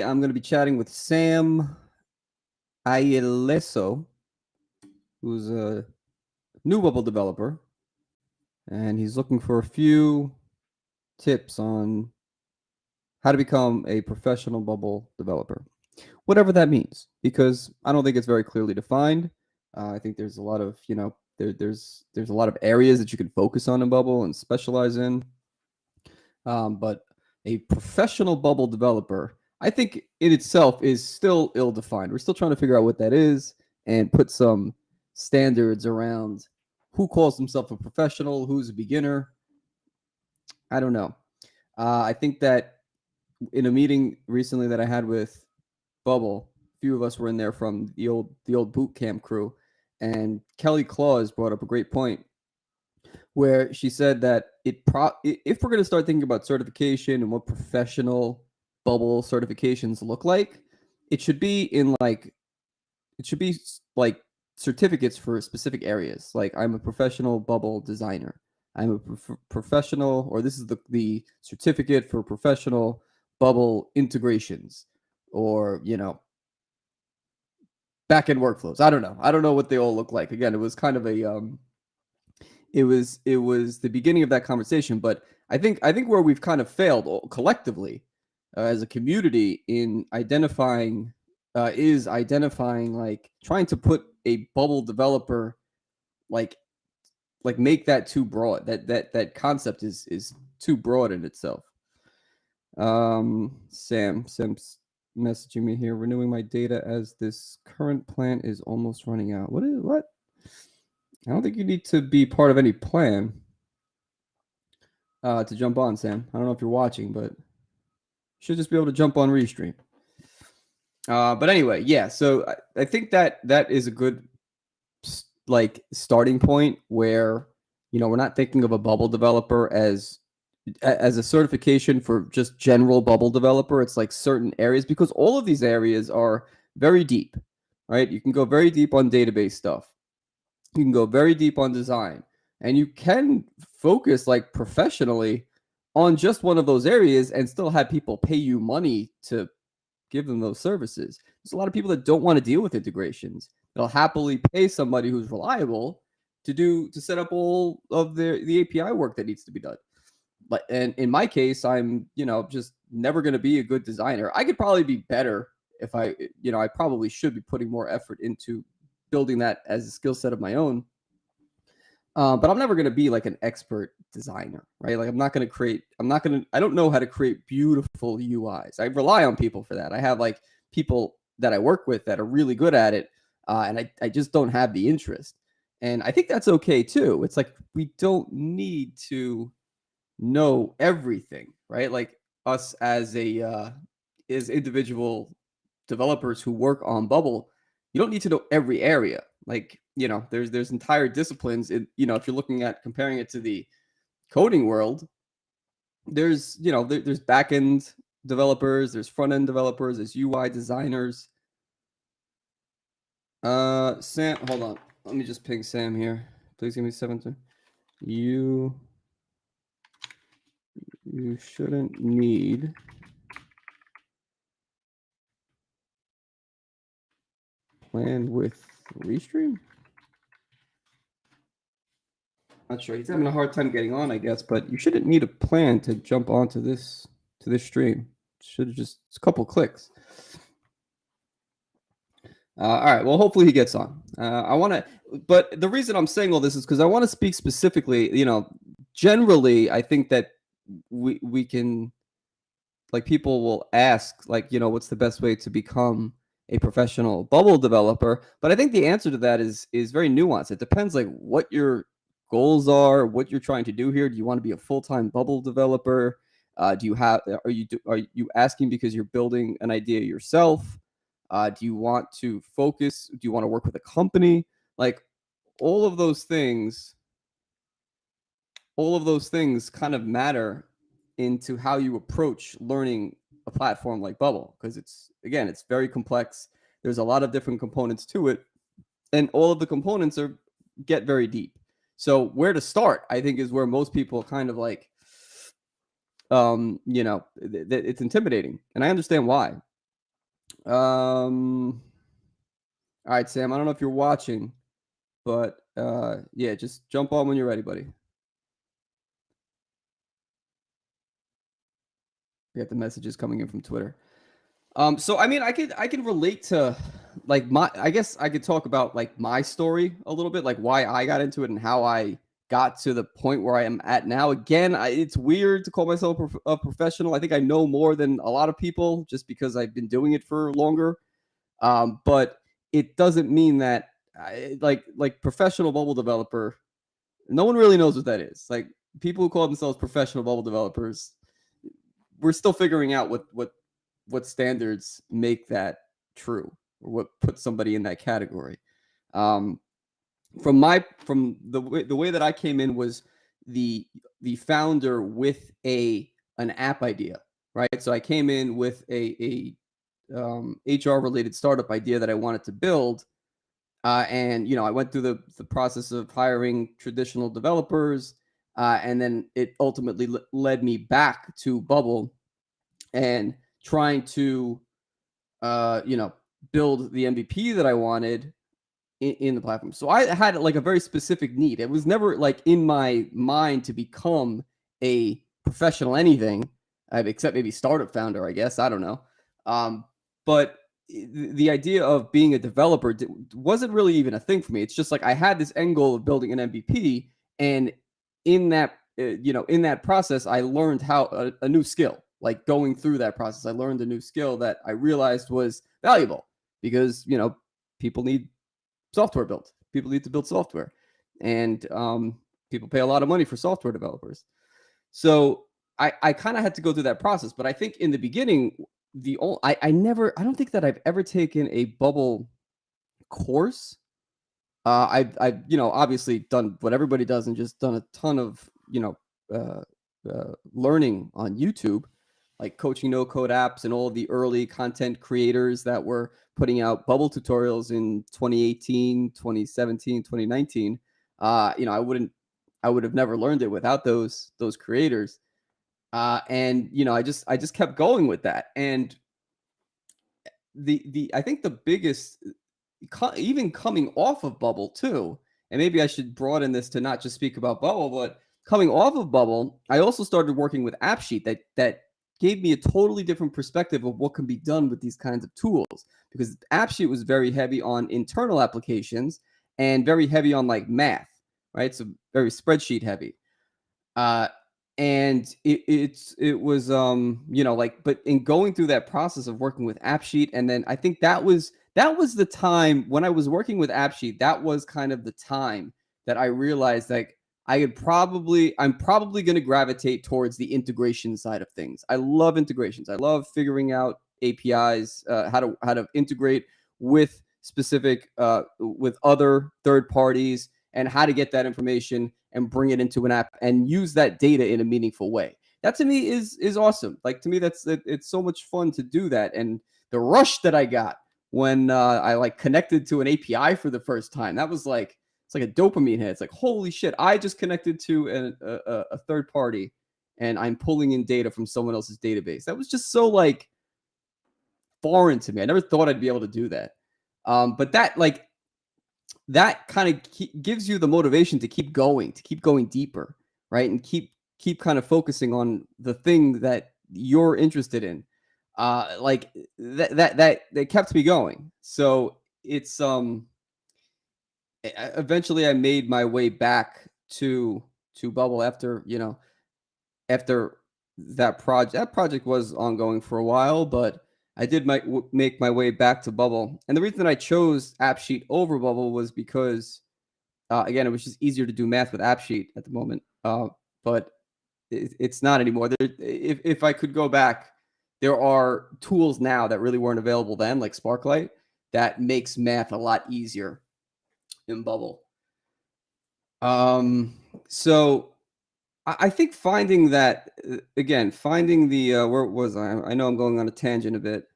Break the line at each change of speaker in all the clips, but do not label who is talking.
I'm going to be chatting with Sam Aieleso, who's a new Bubble developer, and he's looking for a few tips on how to become a professional Bubble developer, whatever that means, because I don't think it's very clearly defined. I think there's a lot of, there's a lot of areas that you can focus on in Bubble and specialize in. But a professional Bubble developer, I think in itself is still ill-defined. We're still trying to figure out what that is and put some standards around who calls himself a professional, who's a beginner. I don't know. I think that in a meeting recently that I had with Bubble, a few of us were in there from the old boot camp crew, and Kelly Claus brought up a great point where she said that if we're going to start thinking about certification and what professional Bubble certifications look like, it should be like certificates for specific areas. Like, I'm a professional Bubble designer. I'm a professional, or this is the certificate for professional Bubble integrations, or backend workflows. I don't know. I don't know what they all look like. Again, it was kind of a it was the beginning of that conversation, but I think where we've kind of failed collectively as a community in identifying is identifying, like, trying to put a Bubble developer, like make that too broad. That concept is too broad in itself. Sam's messaging me here, renewing my data as this current plan is almost running out. What? I don't think you need to be part of any plan to jump on, Sam. I don't know if you're watching, but you should just be able to jump on Restream. But anyway, yeah. So I think that is a good starting point where we're not thinking of a Bubble developer as a certification for just general Bubble developer. It's like certain areas, because all of these areas are very deep, right? You can go very deep on database stuff. You can go very deep on design, and you can focus like professionally on just one of those areas and still have people pay you money to give them those services. There's a lot of people that don't want to deal with integrations. They'll happily pay somebody who's reliable to set up all of the API work that needs to be done. But and in my case, I'm just never going to be a good designer. I could probably be better if I probably should be putting more effort into building that as a skill set of my own. But I'm never going to be like an expert designer, right? Like, I don't know how to create beautiful UIs. I rely on people for that. I have like people that I work with that are really good at it. And I just don't have the interest. And I think that's okay too. It's like, we don't need to know everything, right? Like, us as individual developers who work on Bubble, you don't need to know every area. Like, there's entire disciplines in, if you're looking at comparing it to the coding world, there's back end developers, there's front end developers, there's UI designers. Sam, hold on. Let me just ping Sam here. Please give me 7. You shouldn't need plan with Restream. Not sure. He's having a hard time getting on, I guess, but you shouldn't need a plan to jump onto this stream. Should have just, it's a couple clicks. All right. Well, hopefully he gets on. But the reason I'm saying all this is because I want to speak specifically. Generally, I think that we can, like, people will ask, like, what's the best way to become a professional Bubble developer? But I think the answer to that is very nuanced. It depends, like, what your goals are, what you're trying to do here. Do you want to be a full-time Bubble developer? Are you asking because you're building an idea yourself? Do you want to focus? Do you want to work with a company? Like, all of those things kind of matter into how you approach learning a platform like Bubble, because it's very complex. There's a lot of different components to it, and all of the components get very deep. So where to start, I think, is where most people kind of like, it's intimidating, and I understand why. Um, all right, Sam. I don't know if you're watching, but yeah, just jump on when you're ready, buddy. We got the messages coming in from Twitter. So I mean, I can relate to like my. I guess I could talk about like my story a little bit, like why I got into it and how I got to the point where I am at now. Again, it's weird to call myself a professional. I think I know more than a lot of people just because I've been doing it for longer. But it doesn't mean that like professional bubble developer. No one really knows what that is. Like people who call themselves professional bubble developers, we're still figuring out what standards make that true or what puts somebody in that category. Um, from the way that I came in was the the founder with a an app idea, right? So I came in with a HR related startup idea that I wanted to build, and I went through the process of hiring traditional developers, and then it ultimately led me back to Bubble and trying to uh, you know, build the MVP that I wanted in the platform. So I had like a very specific need. It was never like in my mind to become a professional anything, except maybe startup founder, I guess. I don't know. But the idea of being a developer wasn't really even a thing for me. It's just like I had this end goal of building an MVP, and in that in that process, I learned how a new skill. Like going through that process, I learned a new skill that I realized was valuable because people need software built. People need to build software, and people pay a lot of money for software developers. So I kind of had to go through that process. But I think in the beginning, I don't think that I've ever taken a bubble course. I've obviously done what everybody does and just done a ton of uh, learning on YouTube, like coaching no code apps and all of the early content creators that were putting out bubble tutorials in 2018, 2017, 2019. I would have never learned it without those creators. And I just kept going with that. And the I think the biggest even coming off of Bubble too, and maybe I should broaden this to not just speak about Bubble, but coming off of Bubble, I also started working with AppSheet that gave me a totally different perspective of what can be done with these kinds of tools because AppSheet was very heavy on internal applications and very heavy on like math, right? So very spreadsheet heavy. Uh, and it was like but in going through that process of working with AppSheet, and then I think that was the time when I was working with AppSheet. That was kind of the time that I realized like I'm probably going to gravitate towards the integration side of things. I love integrations. I love figuring out APIs, how to integrate with with other third parties and how to get that information and bring it into an app and use that data in a meaningful way. That to me is awesome. Like to me, it's so much fun to do that. And the rush that I got when I like connected to an API for the first time, that was like it's like a dopamine hit. It's like holy shit, I just connected to a third party, and I'm pulling in data from someone else's database. That was just so like foreign to me. I never thought I'd be able to do that. But that kind of gives you the motivation to keep going deeper, right? And keep kind of focusing on the thing that you're interested in. Like that kept me going. So it's eventually I made my way back to Bubble after, after that project was ongoing for a while, but I did make my way back to Bubble. And the reason I chose AppSheet over Bubble was because again, it was just easier to do math with AppSheet at the moment, but it's not anymore. If I could go back, there are tools now that really weren't available then, like Sparklight, that makes math a lot easier in Bubble. So I think finding that again, finding the where was I? I know I'm going on a tangent a bit.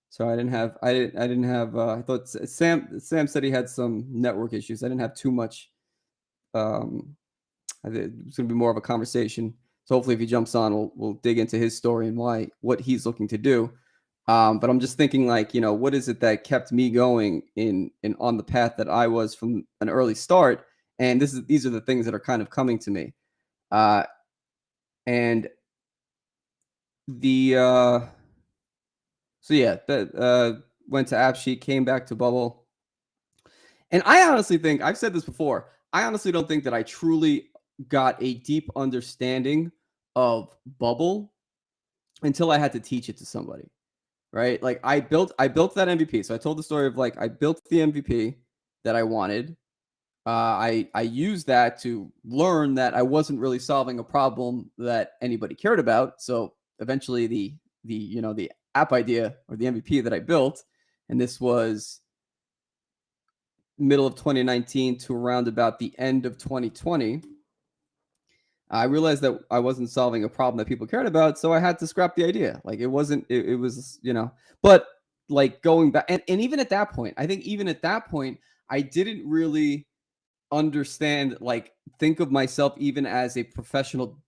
So I didn't have I thought Sam said he had some network issues. I didn't have too much. Um, I think it's going to be more of a conversation. So hopefully, if he jumps on, we'll dig into his story and what he's looking to do. But I'm just thinking like, what is it that kept me going in on the path that I was from an early start? And these are the things that are kind of coming to me. Uh, and the so yeah, that went to AppSheet, came back to Bubble. And I honestly think I've said this before. I honestly don't think that I truly got a deep understanding of Bubble until I had to teach it to somebody, right? Like I built that MVP. So I told the story of like I built the MVP that I wanted. I used that to learn that I wasn't really solving a problem that anybody cared about. So eventually the app idea or the MVP that I built, and this was middle of 2019 to around about the end of 2020, I realized that I wasn't solving a problem that people cared about, so I had to scrap the idea. Like it wasn't it was, but like going back and even at that point, I think even at that point, I didn't really understand, like think of myself even as a professional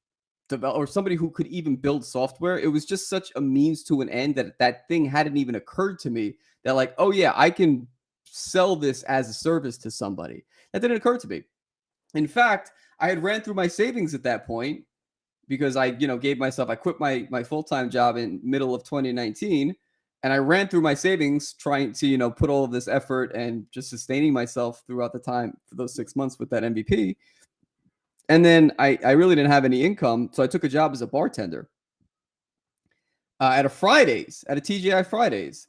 developer or somebody who could even build software. It was just such a means to an end that that thing hadn't even occurred to me that like, oh yeah, I can sell this as a service to somebody. That didn't occur to me. In fact, I had ran through my savings at that point because I quit my full-time job in middle of 2019, and I ran through my savings trying to, put all of this effort and just sustaining myself throughout the time for those 6 months with that MVP. And then I really didn't have any income, so I took a job as a bartender at a TGI Fridays.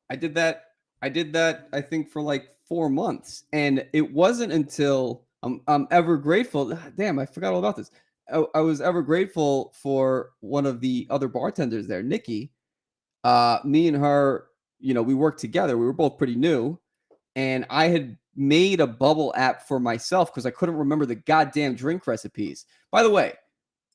I did that. I did that. I think for like 4 months, and it wasn't until I'm ever grateful. Damn, I forgot all about this. I was ever grateful for one of the other bartenders there, Nikki. Me and her, we worked together. We were both pretty new, and I had made a Bubble app for myself because I couldn't remember the goddamn drink recipes. By the way,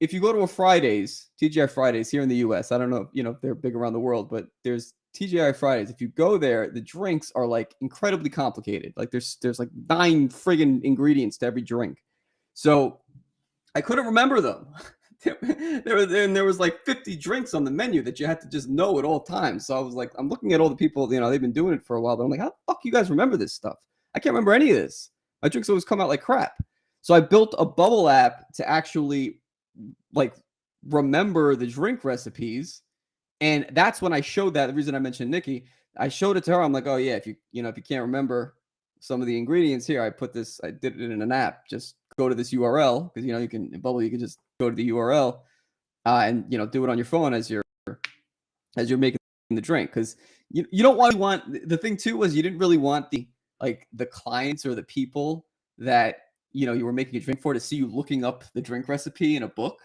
if you go to a Fridays, TGI Fridays here in the US, I don't know, if they're big around the world, but there's TGI Fridays. If you go there, the drinks are like incredibly complicated. Like there's like 9 friggin' ingredients to every drink. So I couldn't remember them. There was like 50 drinks on the menu that you had to just know at all times. So I was like, I'm looking at all the people, they've been doing it for a while, but I'm like, how the fuck you guys remember this stuff? I can't remember any of this. My drinks always come out like crap. So I built a Bubble app to actually like remember the drink recipes. And that's when I showed that. The reason I mentioned Nikki, I showed it to her. I'm like, oh yeah, if you can't remember some of the ingredients here, I did it in an app. Just go to this URL because you can in Bubble, you can just go to the URL and do it on your phone as you're making the drink because you don't want the thing too was you didn't really want the clients or the people that you were making a drink for to see you looking up the drink recipe in a book.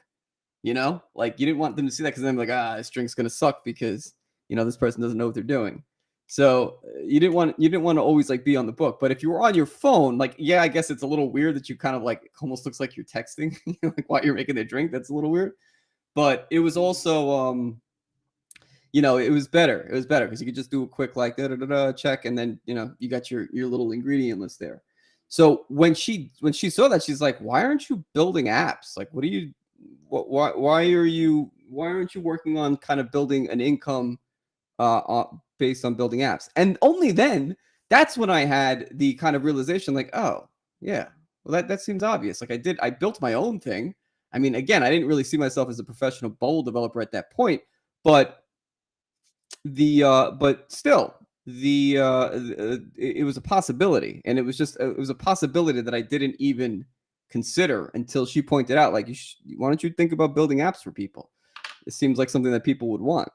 Like you didn't want them to see that because then like, this drink's gonna suck because this person doesn't know what they're doing. So you didn't want to always like be on the book. But if you were on your phone, like yeah, I guess it's a little weird that you kind of like almost looks like you're texting like while you're making the drink. That's a little weird. But it was also it was better. It was better because you could just do a quick like da da da da check, and then you got your little ingredient list there. So when she saw that, she's like, "Why aren't you building apps? Like, what are you? Why aren't you working on kind of building an income based on building apps?" And only then, that's when I had the kind of realization, like, oh yeah, well that seems obvious. Like I built my own thing. I mean, again, I didn't really see myself as a professional Bubble developer at that point, but but still it was a possibility, and it was a possibility that I didn't even consider until she pointed out like why don't you think about building apps for people? It seems like something that people would want.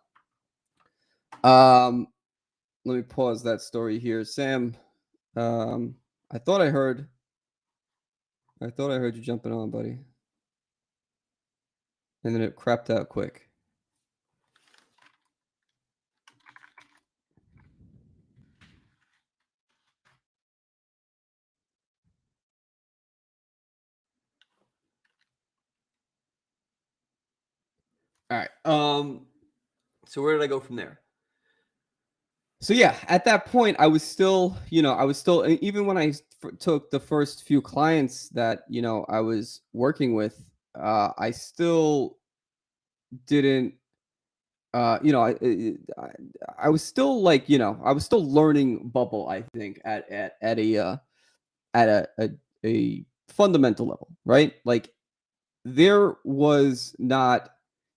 um Let me pause that story here, Sam. um I thought I heard you jumping on, buddy, and then it crapped out quick. All right, so where did I go from there? So yeah, at that point, I was still even when took the first few clients that I was working with, I still didn't you know, I was still like, you know, I was still learning Bubble. I think at a fundamental level, right? Like there was not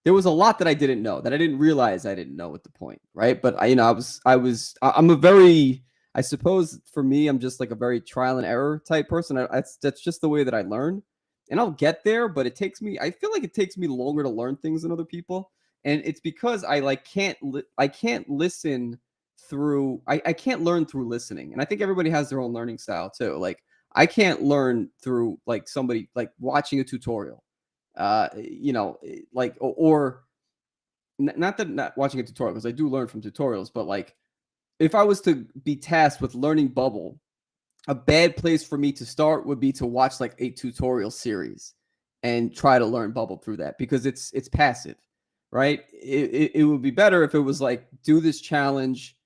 there was a lot that I didn't know that I didn't realize I didn't know at the point, right? But I'm a very I suppose for me I'm just like a very trial and error type person. That's just the way that I learn, and I'll get there. But I feel like it takes me longer to learn things than other people, and it's because I can't listen through I can't learn through listening, and I think everybody has their own learning style too. Like I can't learn through like somebody like watching a tutorial you know, like or not that not watching a tutorial because I do learn from tutorials, but like if I was to be tasked with learning Bubble, a bad place for me to start would be to watch like a tutorial series and try to learn Bubble through that because it's passive, right? It would be better if it was like do this challenge.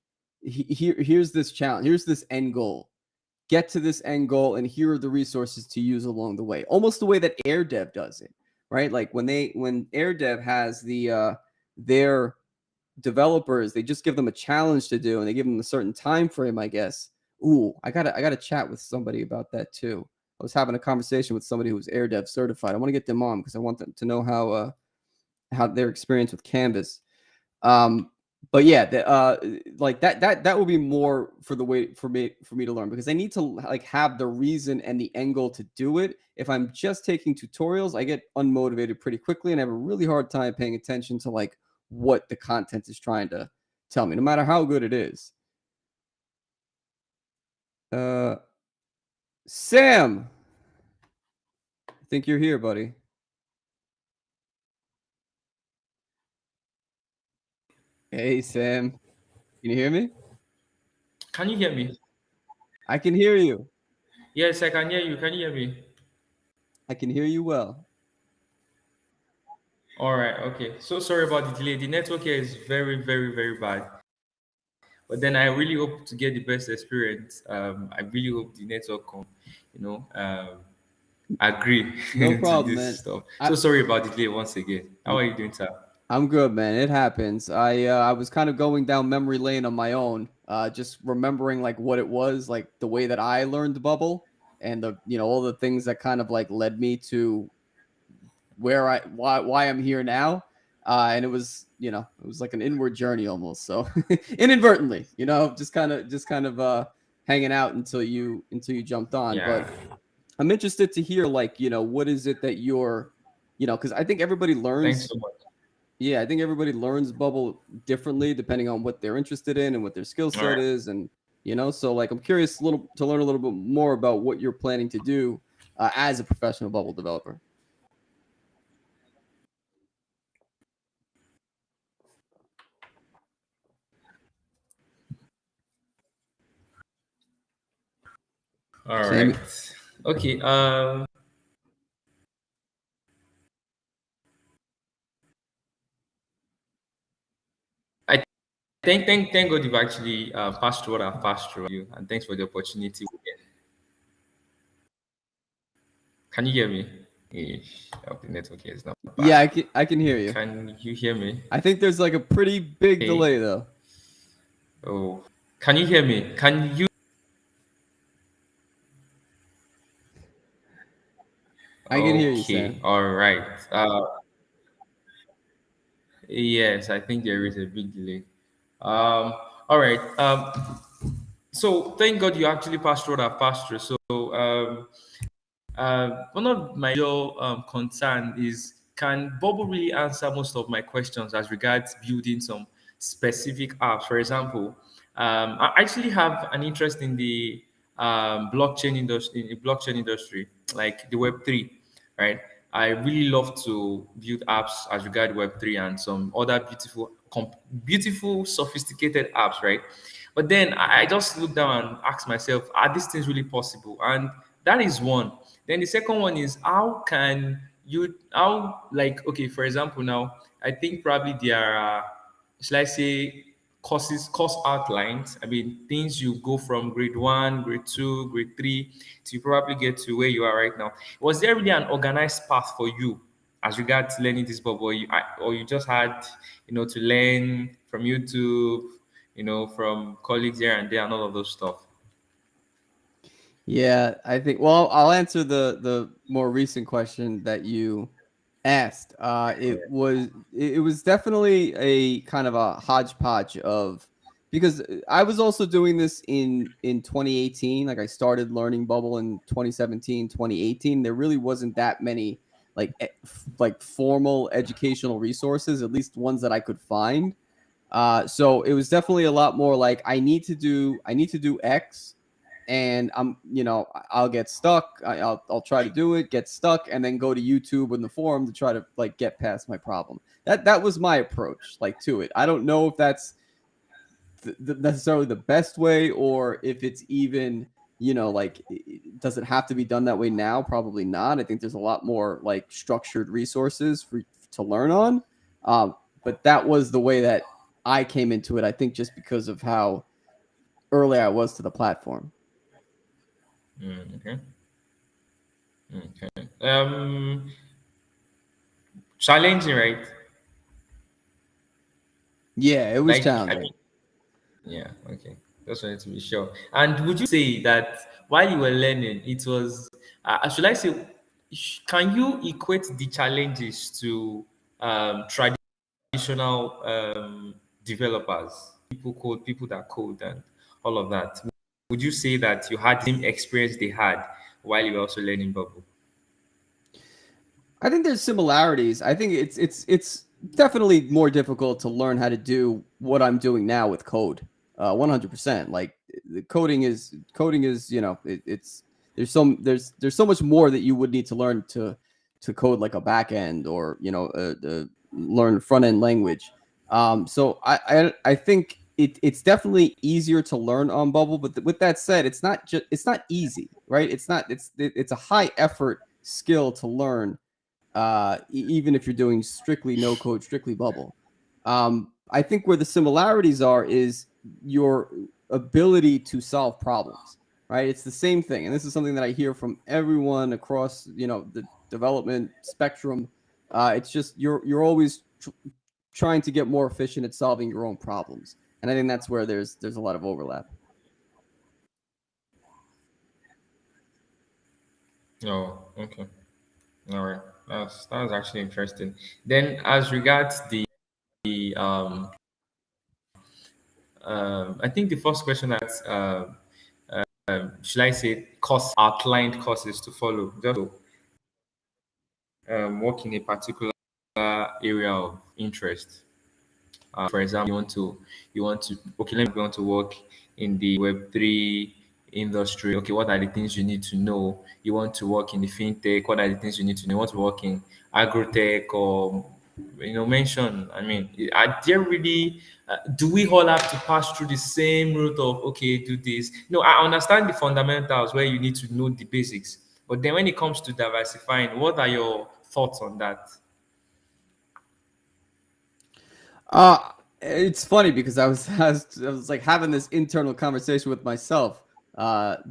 Here's this challenge. Here's this end goal. Get to this end goal, and here are the resources to use along the way. Almost the way that AirDev does it, right? Like when AirDev has their developers, they just give them a challenge to do, and they give them a certain time frame, I guess. Ooh, I gotta chat with somebody about that too. I was having a conversation with somebody who's AirDev certified. I want to get them on because I want them to know how their experience with Canvas. Um, but yeah, like that will be more for the way for me to learn because I need to like have the reason and the angle to do it. If I'm just taking tutorials, I get unmotivated pretty quickly and I have a really hard time paying attention to like what the content is trying to tell me, no matter how good it is. Uh, Sam, I think you're here, buddy. Hey, Sam, can you hear me?
Can you hear me?
I can hear you.
Yes, I can hear you. Can you hear me?
I can hear you well.
All right. Okay. So sorry about the delay. The network here is very, very, very bad. But then I really hope to get the best experience. I really hope the network can, you know, agree
No
to
problem,
this
man.
stuff.
I,
So sorry about the delay once again. How are you doing, sir?
I'm good, man. It happens. I was kind of going down memory lane on my own, just remembering like what it was, like the way that I learned Bubble and the all the things that kind of like led me to why I'm here now. And it was it was like an inward journey almost. So inadvertently, just kind of hanging out until you jumped on.
Yeah.
But I'm interested to hear like, what is it that you're, because I think everybody
Thanks
learns
so much.
yeah, I think everybody learns Bubble differently depending on what they're interested in and what their skill
All
set
right.
is, and so like I'm curious to learn a little bit more about what you're planning to do as a professional Bubble developer.
All right.
Sammy,
Okay. I thank God you've actually passed through what I've passed through you, and thanks for the opportunity. Can you hear me? Ish. Oh, the network here is not
yeah,
bad.
I can hear you.
Can you hear me?
I think there's like a pretty big delay
Hey.
though.
Oh, can you hear me? Can you?
I can hear you,
Okay,
Sam.
all right. Yes, I think there is a big delay. All right. So thank God you actually passed through that passed through. So one of my major concern is can Bubble really answer most of my questions as regards building some specific apps? For example, I actually have an interest in the blockchain industry, like the Web3, right? I really love to build apps as regard Web3 and some other beautiful, sophisticated apps, right? But then I just look down and ask myself, are these things really possible? And that is one. Then the second one is how can you how like okay, for example, now I think probably there are should I say course outlines. I mean things you go from grade one, grade two, grade three to probably get to where you are right now. Was there really an organized path for you as regards learning this bubble, or you just had, to learn from YouTube, from colleagues here and there and all of those stuff?
Yeah, I think. Well, I'll answer the more recent question that you asked. It was definitely a kind of a hodgepodge of, because I was also doing this in 2018. Like I started learning Bubble in 2017, 2018. There really wasn't that many like formal educational resources, at least ones that I could find. So it was definitely a lot more like I need to do X, and I'll get stuck. I'll try to do it, get stuck, and then go to YouTube in the forum to try to like get past my problem. That was my approach like to it. I don't know if that's necessarily the best way, or if it's even like does it have to be done that way now? Probably not. I think there's a lot more like structured resources for to learn on. But that was the way that I came into it. I think just because of how early I was to the platform.
Okay. Okay. Challenging, right?
Yeah, it was
Like, I
challenging.
mean, yeah, okay. Just wanted to be sure. And would you say that while you were learning, it was, should I say, can you equate the challenges to traditional developers, people that code and all of that? Would you say that you had the same experience they had while you were also learning Bubble?
I think there's similarities. I think it's definitely more difficult to learn how to do what I'm doing now with code. 100%. Like the coding is it's there's so much more that you would need to learn to code like a back end, or learn front end language. So I think it's definitely easier to learn on Bubble. But with that said, it's not easy, right? It's a high effort skill to learn, even if you're doing strictly no code, strictly Bubble. I think where the similarities are is your ability to solve problems, right? It's the same thing. And this is something that I hear from everyone across, the development spectrum. It's just you're always trying to get more efficient at solving your own problems. And I think that's where there's a lot of overlap.
Oh, okay. All right. That's actually interesting. Then, as regards the I think the first question that should I say course outlined courses to follow, just to work in a particular area of interest. For example, you want to okay, let me want to work in the Web3 industry. Okay, what are the things you need to know? You want to work in the fintech. What are the things you need to know? You want to work in agrotech, or mention. I mean, are there really? Do we all have to pass through the same route of okay, do this? No, I understand the fundamentals where you need to know the basics, but then when it comes to diversifying, what are your thoughts on that?
Uh it's funny because I was like having this internal conversation with myself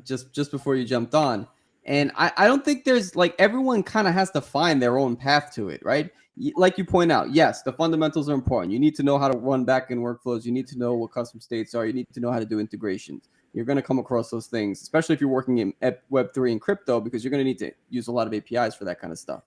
just before you jumped on. And I don't think there's like everyone kind of has to find their own path to it, right? Like you point out, yes, the fundamentals are important. You need to know how to run backend workflows. You need to know what custom states are. You need to know how to do integrations. You're going to come across those things, especially if you're working in Web3 and crypto, because you're going to need to use a lot of APIs for that kind of stuff.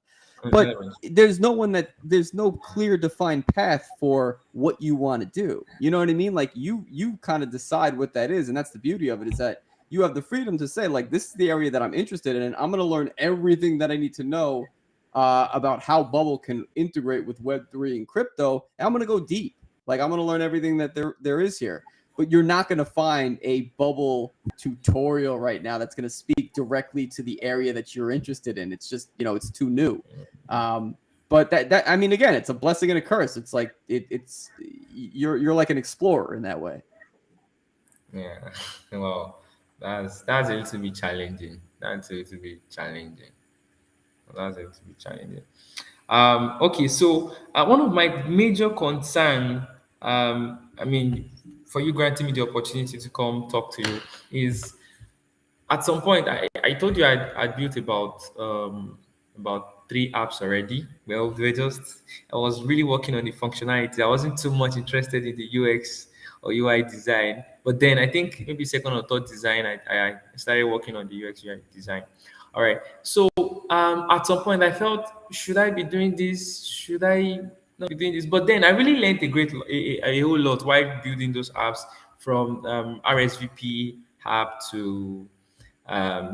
But there's no clear defined path for what you want to do. You know what I mean? Like you kind of decide what that is, and that's the beauty of it, is that you have the freedom to say like, this is the area that I'm interested in, and I'm going to learn everything that I need to know about how Bubble can integrate with Web3 and crypto. And I'm going to go deep. Like I'm going to learn everything that there is here. But you're not going to find a Bubble tutorial right now that's going to speak directly to the area that you're interested in. It's just, it's too new. But that I mean, again, it's a blessing and a curse. It's like it's you're like an explorer in that way.
Yeah. Well, that's a little bit challenging. That's a little bit challenging. That's a little bit challenging. Okay, so one of my major concern, I mean, for you granting me the opportunity to come talk to you, is at some point I told you I built about three apps already. Well, I was really working on the functionality. I wasn't too much interested in the UX or UI design. But then I think maybe second or third design, I started working on the UX UI design. All right. So at some point, I felt, should I be doing this? Should I not be doing this? But then I really learned a whole lot while building those apps, from RSVP app to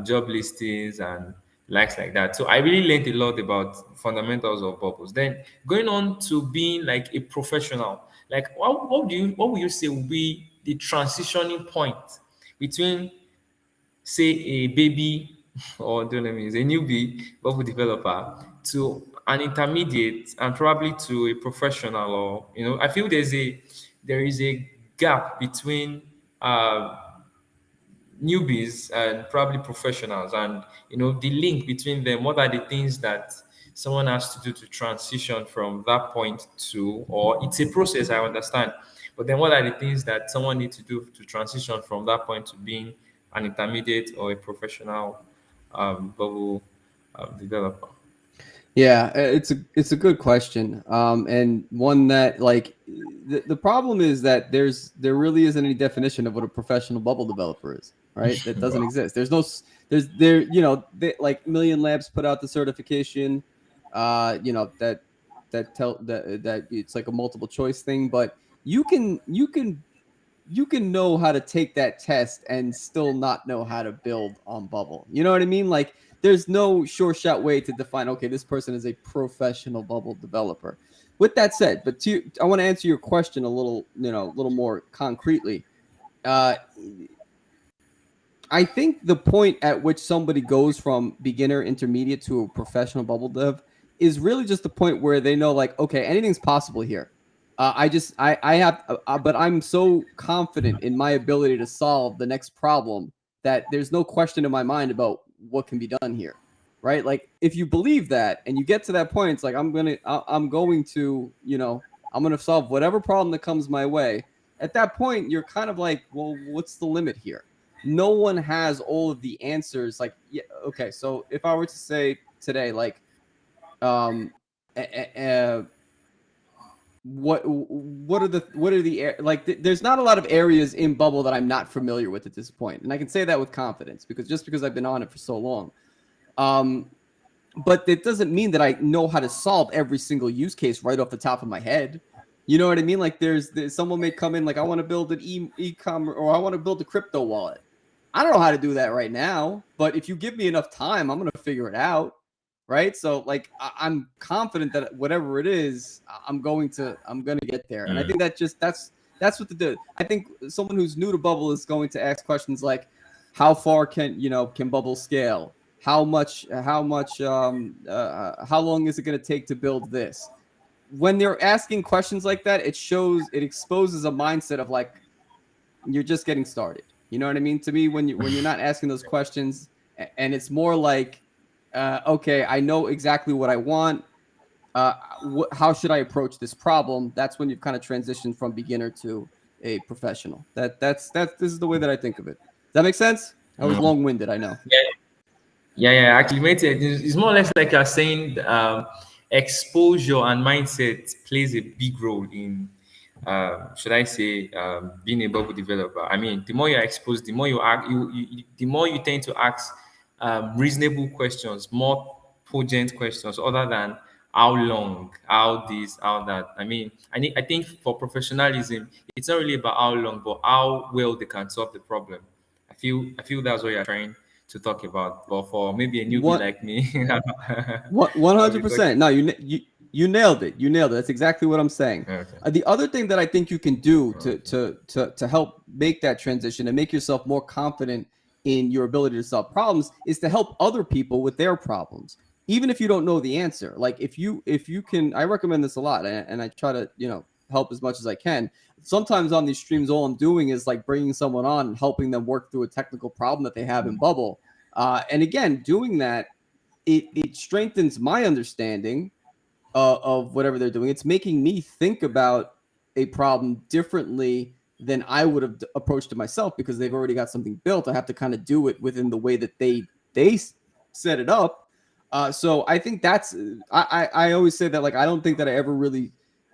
job listings and likes like that. So I really learned a lot about fundamentals of bubbles. Then going on to being like a professional, like what would you say will be the transitioning point between, say, a baby or don't know means a newbie bubble developer to an intermediate and probably to a professional? Or I feel there is a gap between newbies and probably professionals, and the link between them. What are the things that someone has to do to transition from that point to, or it's a process, I understand, but then what are the things that someone needs to do to transition from that point to being an intermediate or a professional bubble developer?
Yeah, it's a good question, and one that, like, the problem is that there really isn't any definition of what a professional bubble developer is, right? That doesn't
Wow.
exist. There's no there's there they, like, Million Labs put out the certification, that it's like a multiple choice thing, but you can know how to take that test and still not know how to build on Bubble. You know what I mean? Like, there's no sure shot way to define, okay, this person is a professional Bubble developer. With that said, I want to answer your question a little more concretely. Uh, I think the point at which somebody goes from beginner, intermediate to a professional Bubble dev is really just the point where they know, like, okay, anything's possible here. I have, but I'm so confident in my ability to solve the next problem that there's no question in my mind about what can be done here, right? Like, if you believe that and you get to that point, it's like, I'm going to, I'm going to solve whatever problem that comes my way. At that point, you're kind of like, well, what's the limit here? No one has all of the answers. Like, yeah, okay, so if I were to say today, like, um, there's not a lot of areas in Bubble that I'm not familiar with at this point, and I can say that with confidence because I've been on it for so long. But it doesn't mean that I know how to solve every single use case right off the top of my head. You know what I mean? Like, there's someone may come in, like, I want to build an e-commerce, or I want to build a crypto wallet. I don't know how to do that right now, but if you give me enough time, I'm going to figure it out. Right. So, like, I'm confident that whatever it is, I'm going to get there. And I think that's what I think someone who's new to Bubble is going to ask questions like, how far can Bubble scale? How long is it going to take to build this? When they're asking questions like that, it exposes a mindset of, like, you're just getting started. You know what I mean? To me, when you're not asking those questions, and it's more like, okay, I know exactly what I want. How should I approach this problem? That's when you've kind of transitioned from beginner to a professional. This is the way that I think of it. Does that make sense? I was long-winded, I know.
Yeah. Actually, mate, it's more or less like you're saying, exposure and mindset plays a big role in, should I say, being a bubble developer. I mean, the more you're exposed, the more you ask, the more you tend to ask reasonable questions, more cogent questions, other than how long, how this, how that. I mean, I think for professionalism, it's not really about how long, but how well they can solve the problem. I feel that's what you're trying to talk about. But for maybe a newbie
What
like me, I'll be talking.
100%. No, you nailed it. You nailed it. That's exactly what I'm saying.
Okay.
The other thing that I think you can do to help make that transition and make yourself more confident in your ability to solve problems is to help other people with their problems, even if you don't know the answer. Like, if you can, I recommend this a lot, and I try to help as much as I can. Sometimes on these streams, all I'm doing is, like, bringing someone on and helping them work through a technical problem that they have in Bubble. And again, doing that, it strengthens my understanding of whatever they're doing. It's making me think about a problem differently than I would have approached it myself, because they've already got something built. I have to kind of do it within the way that they set it up. So I think that's I always say that, like, I don't think that I ever really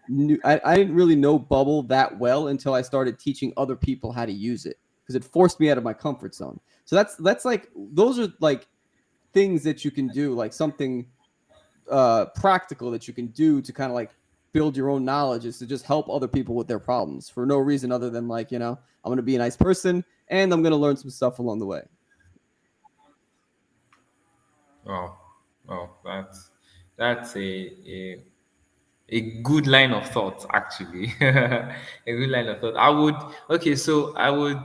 knew, I didn't really know Bubble that well until I started teaching other people how to use it, because it forced me out of my comfort zone. So that's like, those are like things that you can do, like something practical that you can do to kind of like build your own knowledge, is to just help other people with their problems for no reason other than, like, I'm going to be a nice person and I'm going to learn some stuff along the way.
Oh, oh, that's a good line of thought, actually. A good line of thought. I would, okay, so I would,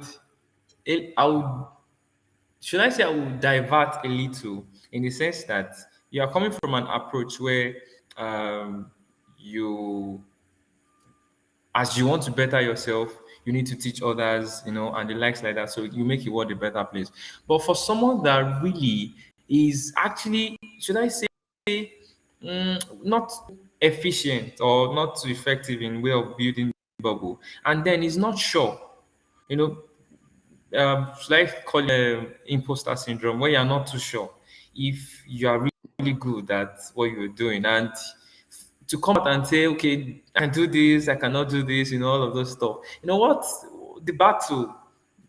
should I say, I would divert a little, in the sense that you are coming from an approach where you, as you want to better yourself, you need to teach others, and the likes like that. So you make your world a better place. But for someone that really is actually, should I say, not efficient or not too effective in way of building bubble, and then is not sure, you know, should I call it imposter syndrome, where you're not too sure if you are really good at what you're doing, and to come out and say, okay, I can do this, I cannot do this, all of those stuff. You know what? The battle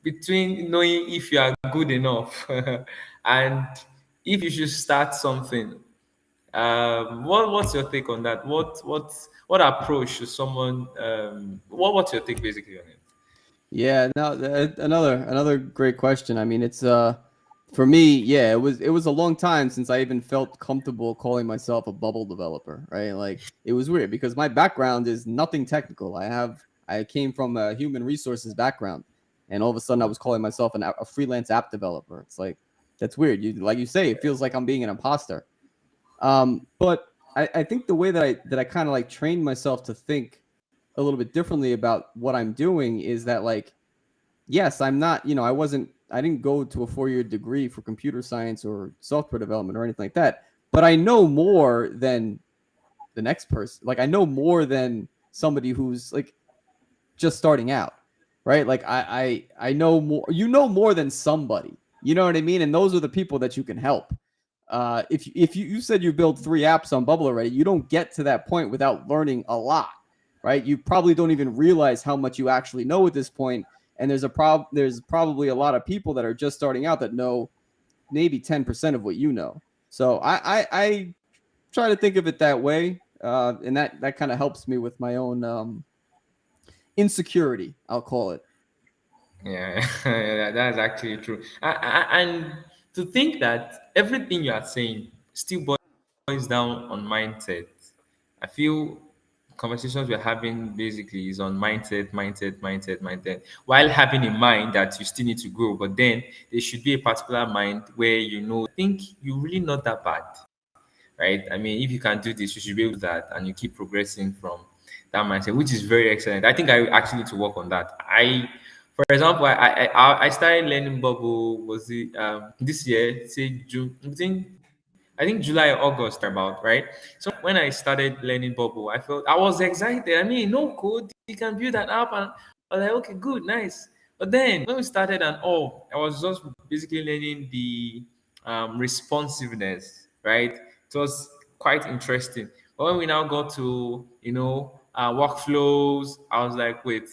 between knowing if you are good enough and if you should start something. What's your take on that? What approach should someone? What's your take basically on it?
Yeah, no, another great question. I mean, it's for me, yeah, it was a long time since I even felt comfortable calling myself a bubble developer, right? Like, it was weird because my background is nothing technical. I came from a human resources background, and all of a sudden I was calling myself a freelance app developer. It's like, that's weird. Like you say, it feels like I'm being an imposter. But I think the way that I kind of like trained myself to think a little bit differently about what I'm doing is that, like, yes, I'm not, I didn't go to a 4-year degree for computer science or software development or anything like that, but I know more than the next person. Like, I know more than somebody who's like just starting out, right? Like, I know more, more than somebody, you know what I mean? And those are the people that you can help. If you said you build 3 apps on Bubble already, you don't get to that point without learning a lot, right? You probably don't even realize how much you actually know at this point. And there's probably a lot of people that are just starting out that know maybe 10% of what you know. So I try to think of it that way, and that kind of helps me with my own insecurity, I'll call it.
Yeah, yeah, that's actually true. And to think that everything you are saying still boils down on mindset. I feel conversations we're having basically is on mindset, while having in mind that you still need to grow, but then there should be a particular mind where think you're really not that bad, right? I mean, if you can do this, you should be able to do that, and you keep progressing from that mindset, which is very excellent. I think I actually need to work on that. For example, I started learning bubble, was it this year, say June, I think July or August about, right? So when I started learning bubble, I was excited. I mean, no code, you can build an app, and I was like, okay, good, nice. But then when we started, and I was just basically learning the responsiveness, right? It was quite interesting. But when we now got to workflows, I was like, wait,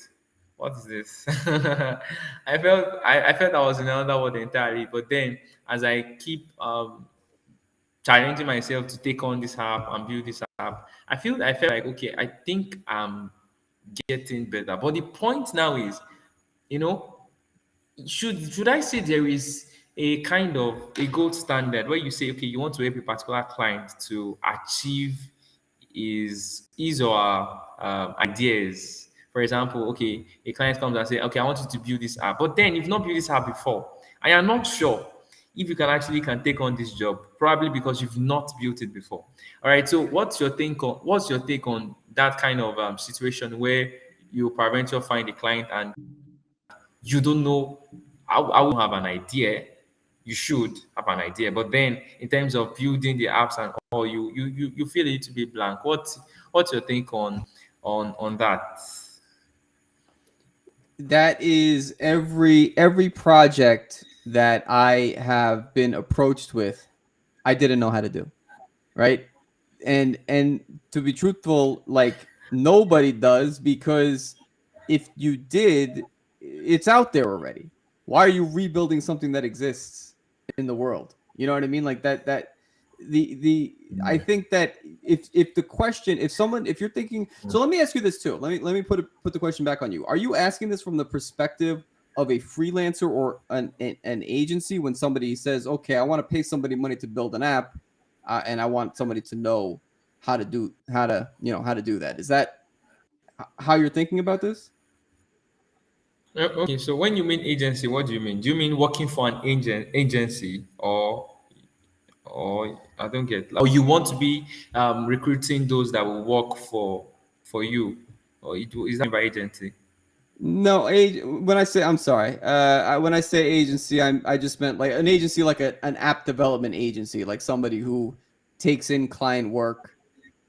what is this? I felt I was in another world entirely. But then as I keep challenging myself to take on this app and build this app, I felt like, okay, I think I'm getting better. But the point now is, you know, should I say there is a kind of a gold standard where you say, okay, you want to help a particular client to achieve his or her ideas. For example, okay, a client comes and say, okay, I want you to build this app, but then you've not built this app before, and you're not sure if you can take on this job, probably because you've not built it before. All right. So what's your take on that kind of situation where you peradventure find a client and you don't know, I won't have an idea. You should have an idea, but then in terms of building the apps and all, you feel it to be blank. What's your take on that?
That is every project that I have been approached with, I didn't know how to do. right? And to be truthful, like nobody does, because if you did, it's out there already. Why are you rebuilding something that exists in the world? You know what I mean? Like that the I think that if the question, if you're thinking, so let me ask you this too. Let me put the question back on you. Are you asking this from the perspective of a freelancer or an agency, when somebody says, okay, I want to pay somebody money to build an app, and I want somebody to know how to do that? Is that how you're thinking about this?
Okay, so when you mean agency, what do you mean? Do you mean working for an agency, or I don't get, or you want to be recruiting those that will work for you, or is that by agency?
No, when I say, I'm sorry, when I say agency, I just meant like an agency, like an app development agency, like somebody who takes in client work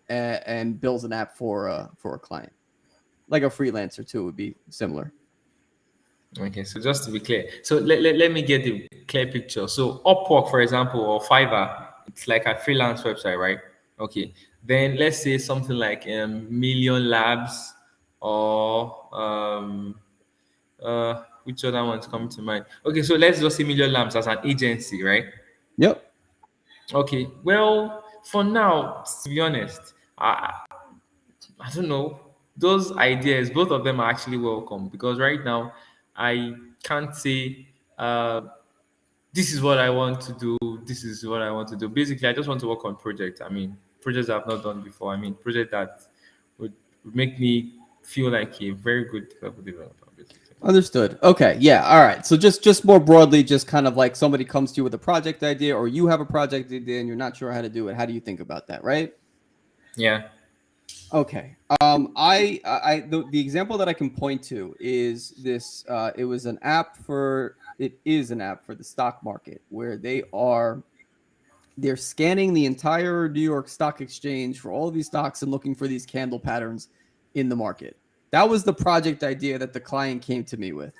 and builds an app for a client, like a freelancer too would be similar.
Okay, so just to be clear, so let me get the clear picture. So Upwork, for example, or Fiverr, it's like a freelance website, right? Okay, then let's say something like Million Labs, or which other one's coming to mind? Okay, so let's just say Million Labs as an agency, right?
Yep.
Okay, well, for now, to be honest, I don't know. Those ideas, both of them are actually welcome, because right now I can't say this is what I want to do. This is what I want to do. Basically, I just want to work on projects. I mean, projects I've not done before. I mean, projects that would make me feel like a very good developer, basically.
Understood. Okay. Yeah. All right. So just more broadly, just kind of like somebody comes to you with a project idea, or you have a project idea and you're not sure how to do it. How do you think about that, right?
Yeah.
Okay. The example that I can point to is this. It is an app for the stock market, where they're scanning the entire New York Stock Exchange for all of these stocks and looking for these candle patterns in the market. That was the project idea that the client came to me with.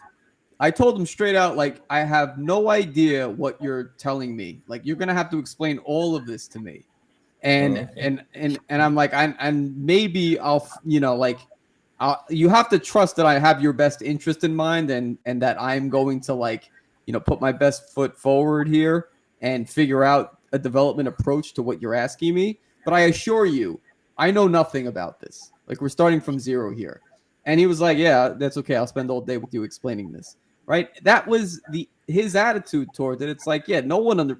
I told them straight out, like, I have no idea what you're telling me. Like, you're gonna have to explain all of this to me.
Oh,
And
okay.
and I'm like, and maybe you have to trust that I have your best interest in mind, and that I'm going to, like, put my best foot forward here and figure out a development approach to what you're asking me. But I assure you, I know nothing about this. Like, we're starting from zero here. And he was like, yeah, that's okay. I'll spend all day with you explaining this. Right? That was his attitude towards it. It's like, yeah, no one,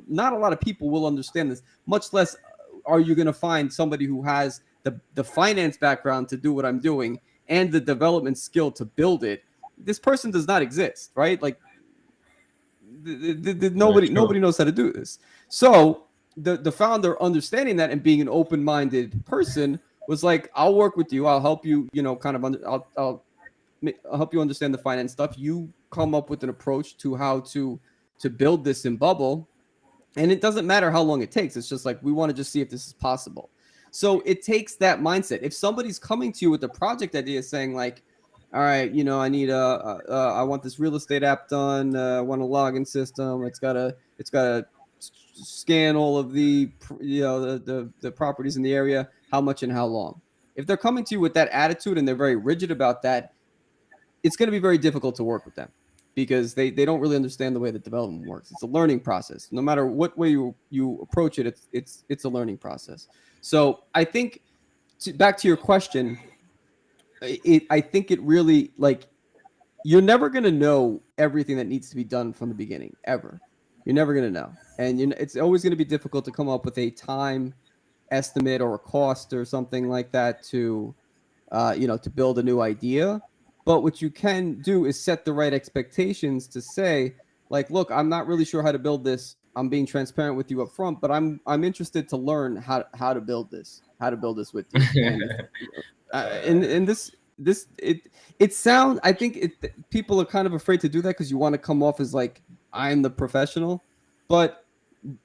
not a lot of people will understand this, much less are you going to find somebody who has the finance background to do what I'm doing and the development skill to build it. This person does not exist, right? Like, nobody
Sure.
knows how to do this. So the founder, understanding that and being an open-minded person, was like, I'll work with you. I'll help you. Kind of I'll help you understand the finance stuff. You come up with an approach to how to build this in Bubble, and it doesn't matter how long it takes. It's just like, we want to just see if this is possible. So it takes that mindset. If somebody's coming to you with a project idea saying, like, all right, I need I want this real estate app done. I want a login system. It's gotta scan all of the properties in the area. How much and how long? If they're coming to you with that attitude and they're very rigid about that, it's going to be very difficult to work with them, because they don't really understand the way that development works. It's a learning process. No matter what way you approach it, it's a learning process. So I think, back to your question, I think it really, like, you're never going to know everything that needs to be done from the beginning, ever. You're never going to know. And it's always going to be difficult to come up with a time estimate or a cost or something like that to build a new idea. But what you can do is set the right expectations to say, like, look, I'm not really sure how to build this. I'm being transparent with you up front, but I'm interested to learn how to build this with you. And and it sounds, I think people are kind of afraid to do that, because you want to come off as like, I'm the professional, but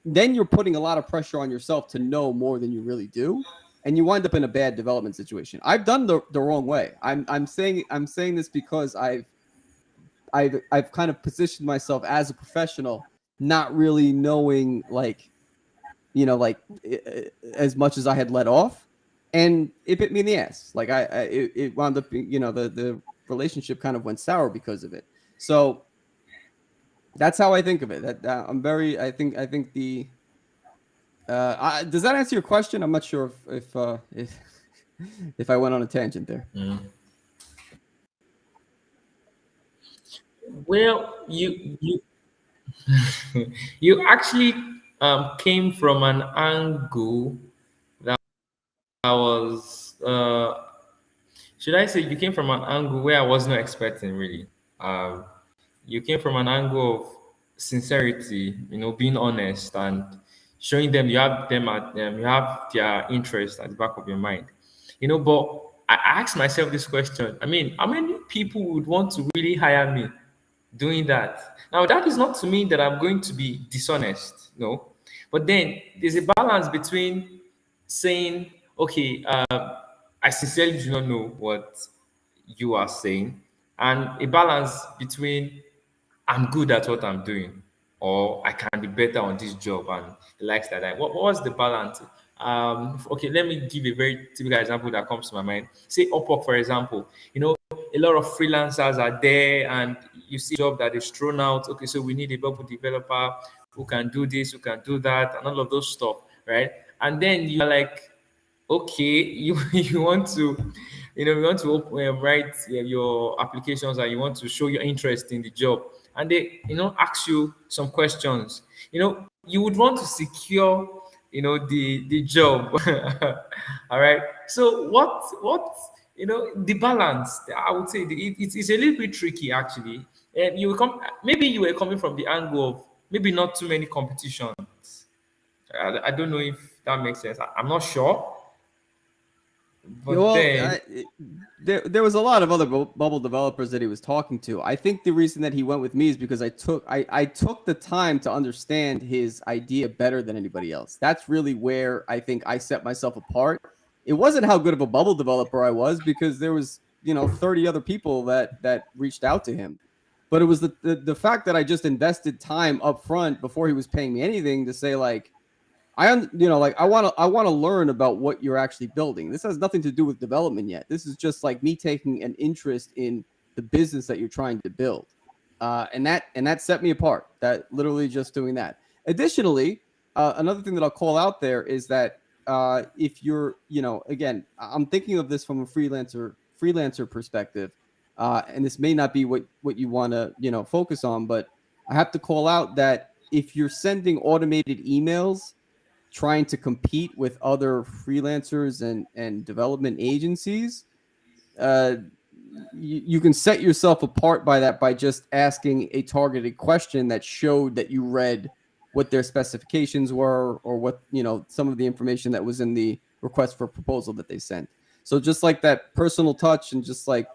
then you're putting a lot of pressure on yourself to know more than you really do, and you wind up in a bad development situation. I've done the wrong way. I'm saying this because I've kind of positioned myself as a professional, not really knowing, like, like as much as I had let off, and it bit me in the ass. Like it wound up, the relationship kind of went sour because of it. So that's how I think of it. That I think the does that answer your question? I'm not sure if if I went on a tangent there.
Well, you you actually came from an angle that was should I say you came from an angle where I was not expecting really. Um, you came from an angle of sincerity, being honest and showing them you have their interest at the back of your mind. But I asked myself this question. I mean, how many people would want to really hire me doing that? Now, that is not to mean that I'm going to be dishonest, no. But then there's a balance between saying, okay, I sincerely do not know what you are saying, and a balance between I'm good at what I'm doing, or I can be better on this job and the likes that I. What was the balance? Okay, let me give a very typical example that comes to my mind. Say Upwork, for example. A lot of freelancers are there, and you see a job that is thrown out. Okay, so we need a web developer who can do this, who can do that, and all of those stuff, right? And then you're like, okay, you want to write your applications, and you want to show your interest in the job, and they ask you some questions. You would want to secure the job. All right, so what the balance, I would say it's a little bit tricky actually. And maybe you were coming from the angle of maybe not too many competitions. I don't know if that makes sense. I'm not sure.
Yeah,
But
well,
then,
there was a lot of other bubble developers that he was talking to. I think the reason that he went with me is because I took the time to understand his idea better than anybody else. That's really where I think I set myself apart. It wasn't how good of a bubble developer I was, because there was 30 other people that reached out to him, but it was the fact that I just invested time up front before he was paying me anything to say, like, I want to learn about what you're actually building. This has nothing to do with development yet. This is just like me taking an interest in the business that you're trying to build, and that set me apart. That literally just doing that. Additionally, another thing that I'll call out there is that if you're, again, I'm thinking of this from a freelancer perspective, and this may not be what you want to focus on, but I have to call out that if you're sending automated emails trying to compete with other freelancers and development agencies, you can set yourself apart by that, by just asking a targeted question that showed that you read what their specifications were, or what some of the information that was in the request for proposal that they sent. So just like that personal touch, and just like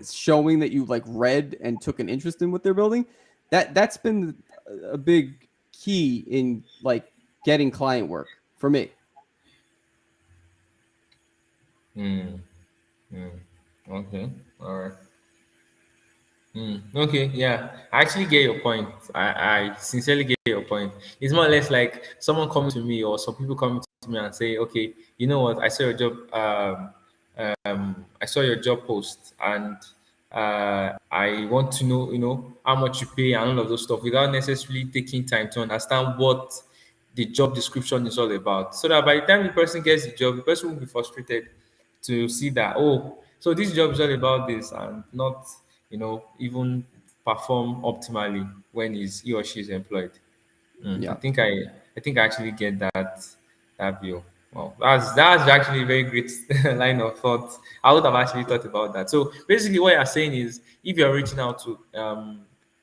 showing that you like read and took an interest in what they're building, that's been a big key in like getting client work for me.
okay, all right. Okay, yeah, I actually get your point. I sincerely get your point. It's more or less like someone coming to me, or some people coming to me and say, okay, you know what, I saw your job. I saw your job post, and I want to know, how much you pay and all of those stuff, without necessarily taking time to understand what the job description is all about. So that by the time the person gets the job, the person will be frustrated to see that, oh, so this job is all about this, and not, even perform optimally when he or she is employed. I
Yeah.
think I actually get that view. Well, that's actually a very great line of thought. I would have actually thought about that. So basically, what you're saying is, if you're reaching out to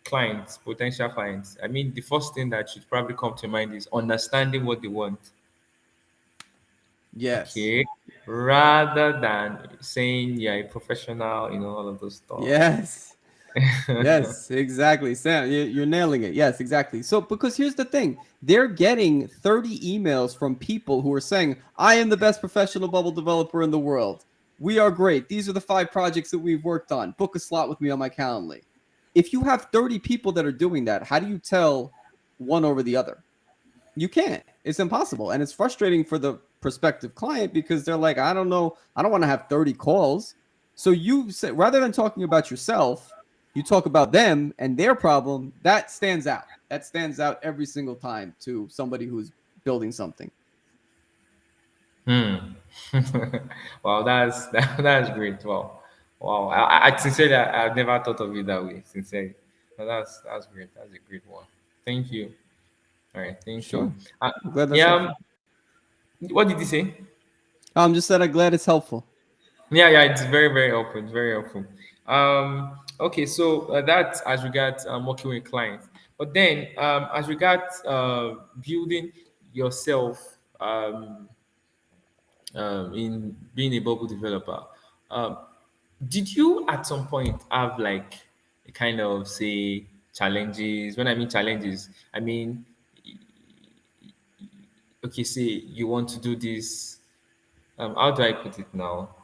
clients, potential clients, I mean, the first thing that should probably come to mind is understanding what they want.
Yes.
Okay, rather than saying you're a professional, all of those stuff.
Yes. Yes, exactly. Sam, you're nailing it. Yes, exactly. So, because here's the thing, they're getting 30 emails from people who are saying, I am the best professional bubble developer in the world. We are great. These are the 5 projects that we've worked on. Book a slot with me on my Calendly. If you have 30 people that are doing that, how do you tell one over the other? You can't. It's impossible. And it's frustrating for the prospective client because they're like, I don't know, I don't want to have 30 calls. So you say, rather than talking about yourself, you talk about them and their problem. That stands out. That stands out every single time to somebody who's building something.
Hmm. Wow, that's great. Wow, wow. I sincerely, I've never thought of it that way. Sincerely, but that's great. That's a great one. Thank you. All right, thank you.
Sure. I'm glad that's
Yeah.
helpful.
What did you say?
I'm just said I'm glad it's helpful.
Yeah, yeah. It's very, very helpful. It's very helpful. Okay, so that's as regards working with clients. But then, as regards building yourself. In being a bubble developer. Um, did you at some point have like a kind of say challenges? When I mean challenges, I mean okay, say you want to do this. How do I put it now?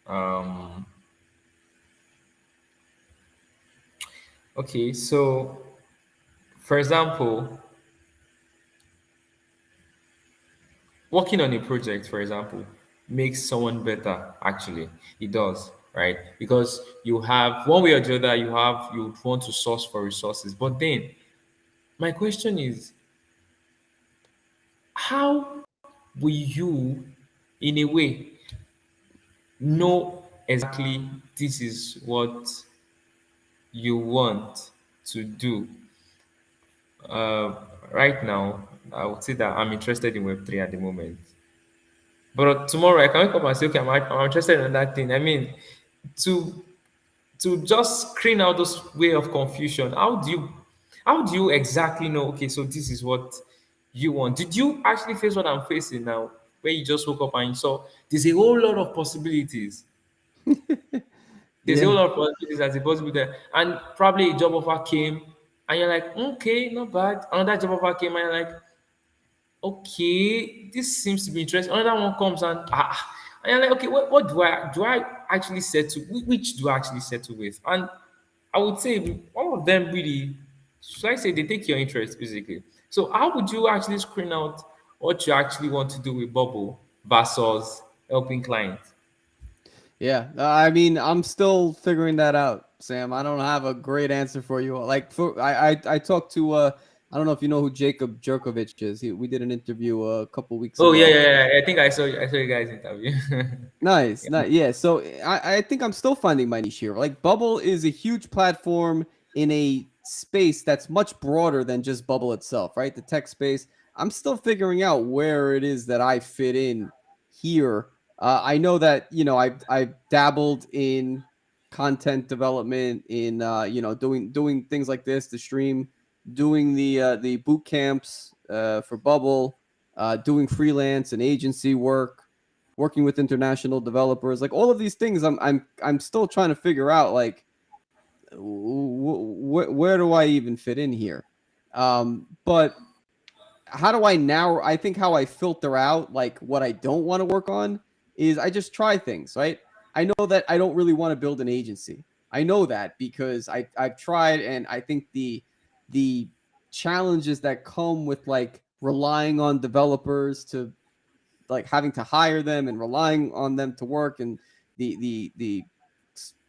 Um, okay, so for example, working on a project, for example, makes someone better. Actually, it does, right? Because you have one way or the other, you want to source for resources. But then, my question is, how will you, in a way, know exactly this is what you want to do? Uh, right now, I would say that I'm interested in Web3 at the moment. But tomorrow I can wake up and say, okay, I'm interested in that thing. I mean, to just screen out those way of confusion, how do you exactly know, okay, so this is what you want? Did you actually face what I'm facing now, where you just woke up and you saw there's a whole lot of possibilities? There's a whole
Yeah.
lot of possibilities as a possibility there. And probably a job offer came and you're like, okay, not bad. Another job offer came and you're like, okay, this seems to be interesting. Another one comes and you're like, okay, what do I actually settle? Which do I actually settle with? And I would say all of them really, should I say, they take your interest basically. So how would you actually screen out what you actually want to do with Bubble versus helping clients?
Yeah, I mean, I'm still figuring that out, Sam. I don't have a great answer for you. Like, I talked to I don't know if you know who Jacob Jerkovich is. We did an interview a couple weeks
Oh yeah,
ago.
yeah, yeah. I think I saw you guys interview.
Nice,
Yeah.
nice. Yeah, so I think I'm still finding my niche here. Like, Bubble is a huge platform in a space that's much broader than just Bubble itself, right? The tech space. I'm still figuring out where it is that I fit in here. I know that I've dabbled in content development, in doing things like this, the stream, doing the boot camps for Bubble, doing freelance and agency work, working with international developers, like all of these things. I'm still trying to figure out like where do I even fit in here. But how do I now? I think how I filter out like what I don't want to work on is I just try things, right? I know that I don't really want to build an agency. I know that because I've tried, and I think the challenges that come with like relying on developers to like having to hire them and relying on them to work, and the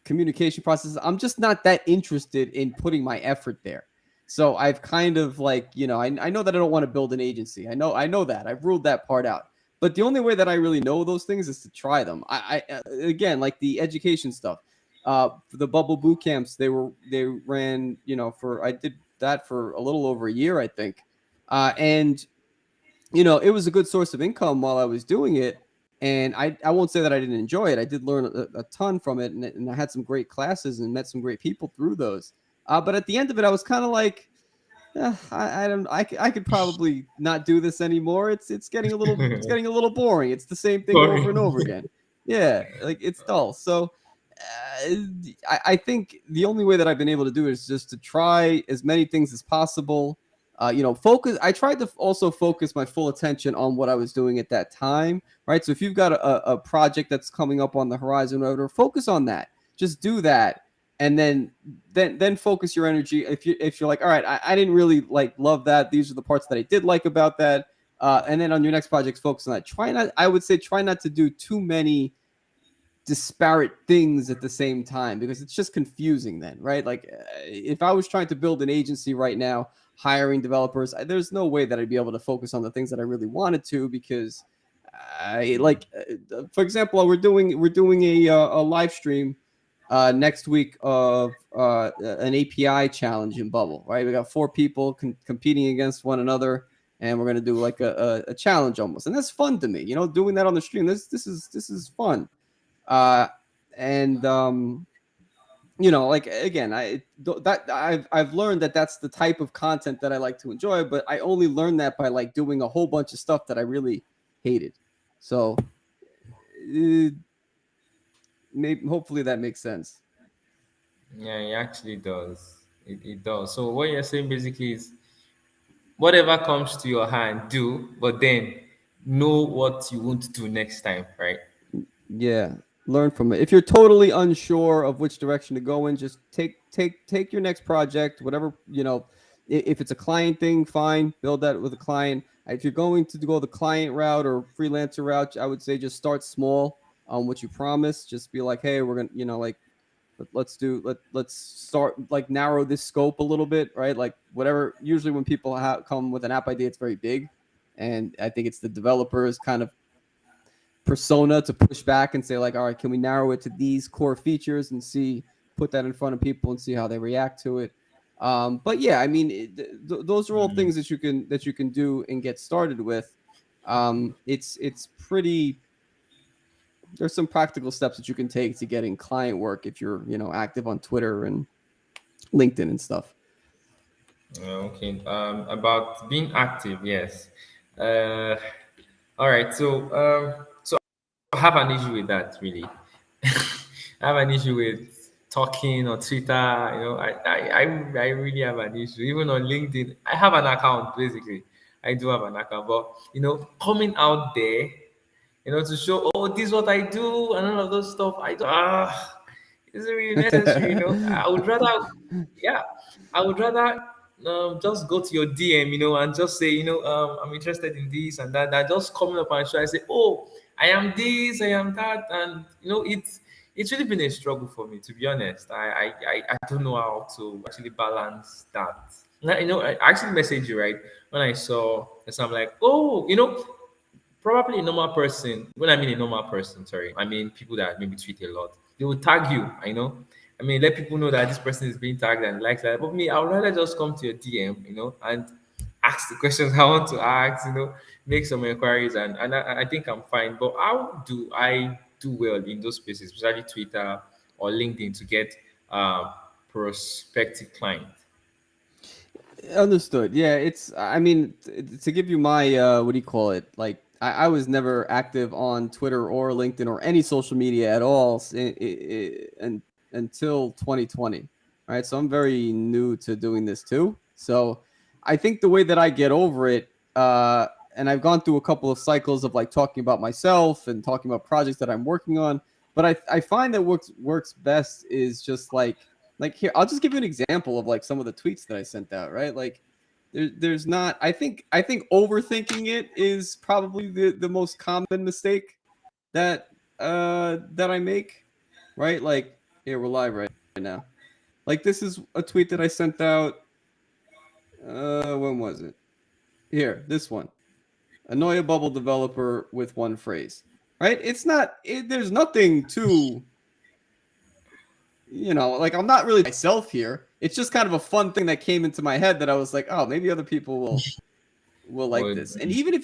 communication process. I'm just not that interested in putting my effort there. So I've kind of like, I know that I don't want to build an agency. I know that I've ruled that part out. But the only way that I really know those things is to try them. I again, like the education stuff, for the Bubble boot camps, they ran, for I did that for a little over a year, I think, and it was a good source of income while I was doing it. And I won't say that I didn't enjoy it. I did learn a ton from it, and I had some great classes and met some great people through those. But at the end of it, I was kind of like, I don't, I could probably not do this anymore. It's getting a little boring. It's the same thing over and over
Boring.
again. Yeah, like it's dull. So I think the only way that I've been able to do it is just to try as many things as possible. Focus. I tried to also focus my full attention on what I was doing at that time, right? So if you've got a project that's coming up on the horizon, or whatever, focus on that. Just do that, and then focus your energy. If you're like, all right, I didn't really like love that. These are the parts that I did like about that. And then on your next project, focus on that. I would say try not to do too many disparate things at the same time, because it's just confusing then, right? Like if I was trying to build an agency right now, hiring developers, there's no way that I'd be able to focus on the things that I really wanted to, because I like, for example, we're doing a live stream next week of an API challenge in Bubble, right? We got 4 people competing against one another, and we're gonna do like a challenge almost, and that's fun to me. Doing that on the stream, this is fun. And like, again, I've learned that that's the type of content that I like to enjoy, but I only learned that by like doing a whole bunch of stuff that I really hated. So maybe, hopefully that makes sense.
Yeah, it actually does. It does. So what you're saying basically is whatever comes to your hand, do, but then know what you won't do next time, right?
Yeah, learn from it. If you're totally unsure of which direction to go in, just take your next project, whatever, if it's a client thing, fine, build that with a client. If you're going to go the client route or freelancer route, I would say just start small on what you promise. Just be like, hey, we're gonna, like, let's start, like, narrow this scope a little bit, right? Like, whatever. Usually when people come with an app idea, it's very big, and I think it's the developers kind of persona to push back and say, like, all right, can we narrow it to these core features and put that in front of people and see how they react to it. But yeah, I mean, those are all things that you can do and get started with. It's pretty. There's some practical steps that you can take to getting client work if you're active on Twitter and LinkedIn and stuff.
Okay. About being active, yes. Uh, all right. So I have an issue with that, really. I have an issue with talking on Twitter. I really have an issue. Even on LinkedIn, I have an account, basically. I do have an account, but coming out there, to show, oh, this is what I do, and all of those stuff. I do. Is it really necessary? I would rather, yeah, I would rather just go to your DM, and just say, I'm interested in this and that. That just coming up and show, I say, oh, I am this, I am that, and it's really been a struggle for me, to be honest. I don't know how to actually balance that. Now, I actually messaged you, right, when I saw this. I'm like, oh, probably a normal person. When I mean a normal person, sorry, I mean people that maybe tweet a lot. They will tag you, I mean, let people know that this person is being tagged and likes that. But me, I would rather just come to your DM, and ask the questions I want to ask, make some inquiries, and I think I'm fine. But how do I do well in those spaces, especially Twitter or LinkedIn, to get prospective clients?
Understood. Yeah, I mean, to give you my what do you call it? Like, I was never active on Twitter or LinkedIn or any social media at all until 2020. Right, so I'm very new to doing this too. So I think the way that I get over it, and I've gone through a couple of cycles of like talking about myself and talking about projects that I'm working on, but I find that works best is just like here, I'll just give you an example of like some of the tweets that I sent out, right? Like there's not, I think overthinking it is probably the most common mistake that I make, right? Like, here, we're live right now. Like, this is a tweet that I sent out, when was it? Here, this one. Annoy a bubble developer with one phrase, right? There's nothing to, like, I'm not really myself here. It's just kind of a fun thing that came into my head that I was like, oh, maybe other people will like this. And even if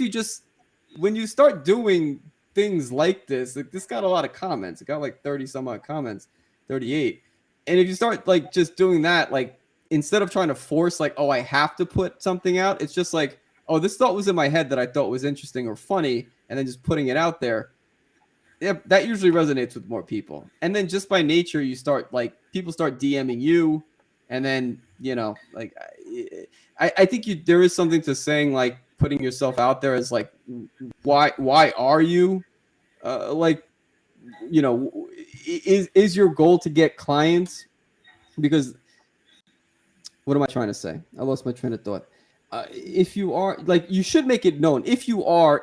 when you start doing things like this got a lot of comments. It got like 30 some odd comments, 38. And if you start like just doing that, like, instead of trying to force like, oh, I have to put something out, it's just like, oh, this thought was in my head that I thought was interesting or funny, and then just putting it out there. Yeah, that usually resonates with more people. And then just by nature, people start DMing you, and then, like, I think there is something to saying, like, putting yourself out there as like, why are you, like, is your goal to get clients? because what am I trying to say? I lost my train of thought. If you are like, you should make it known. If you are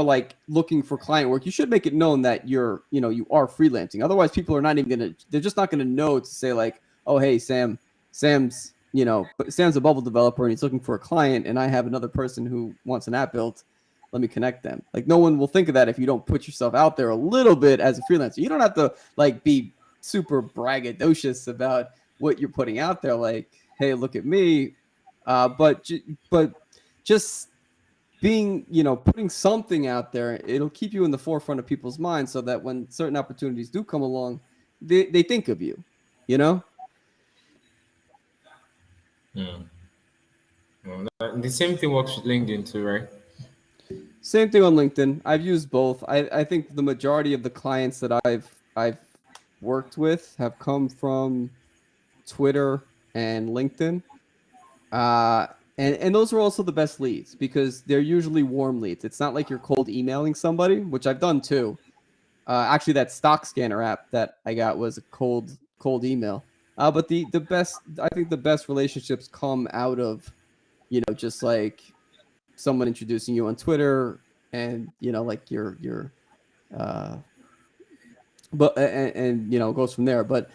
like looking for client work, you should make it known that you are freelancing. Otherwise, people are not even gonna. They're just not gonna know to say like, oh, hey, Sam's a bubble developer and he's looking for a client, and I have another person who wants an app built. Let me connect them. Like, no one will think of that if you don't put yourself out there a little bit as a freelancer. You don't have to like be super braggadocious about what you're putting out there. Like, hey, look at me. But just being, putting something out there, it'll keep you in the forefront of people's minds so that when certain opportunities do come along, they think of you, you know?
The same thing works with LinkedIn too, right?
Same thing on LinkedIn. I've used both. I think the majority of the clients that I've worked with have come from Twitter and LinkedIn. And those are also the best leads because they're usually warm leads. It's not like you're cold emailing somebody, which I've done too. Actually, that stock scanner app that I got was a cold email. But the best, I think the best relationships come out of, just like someone introducing you on Twitter and, like your but and it goes from there. But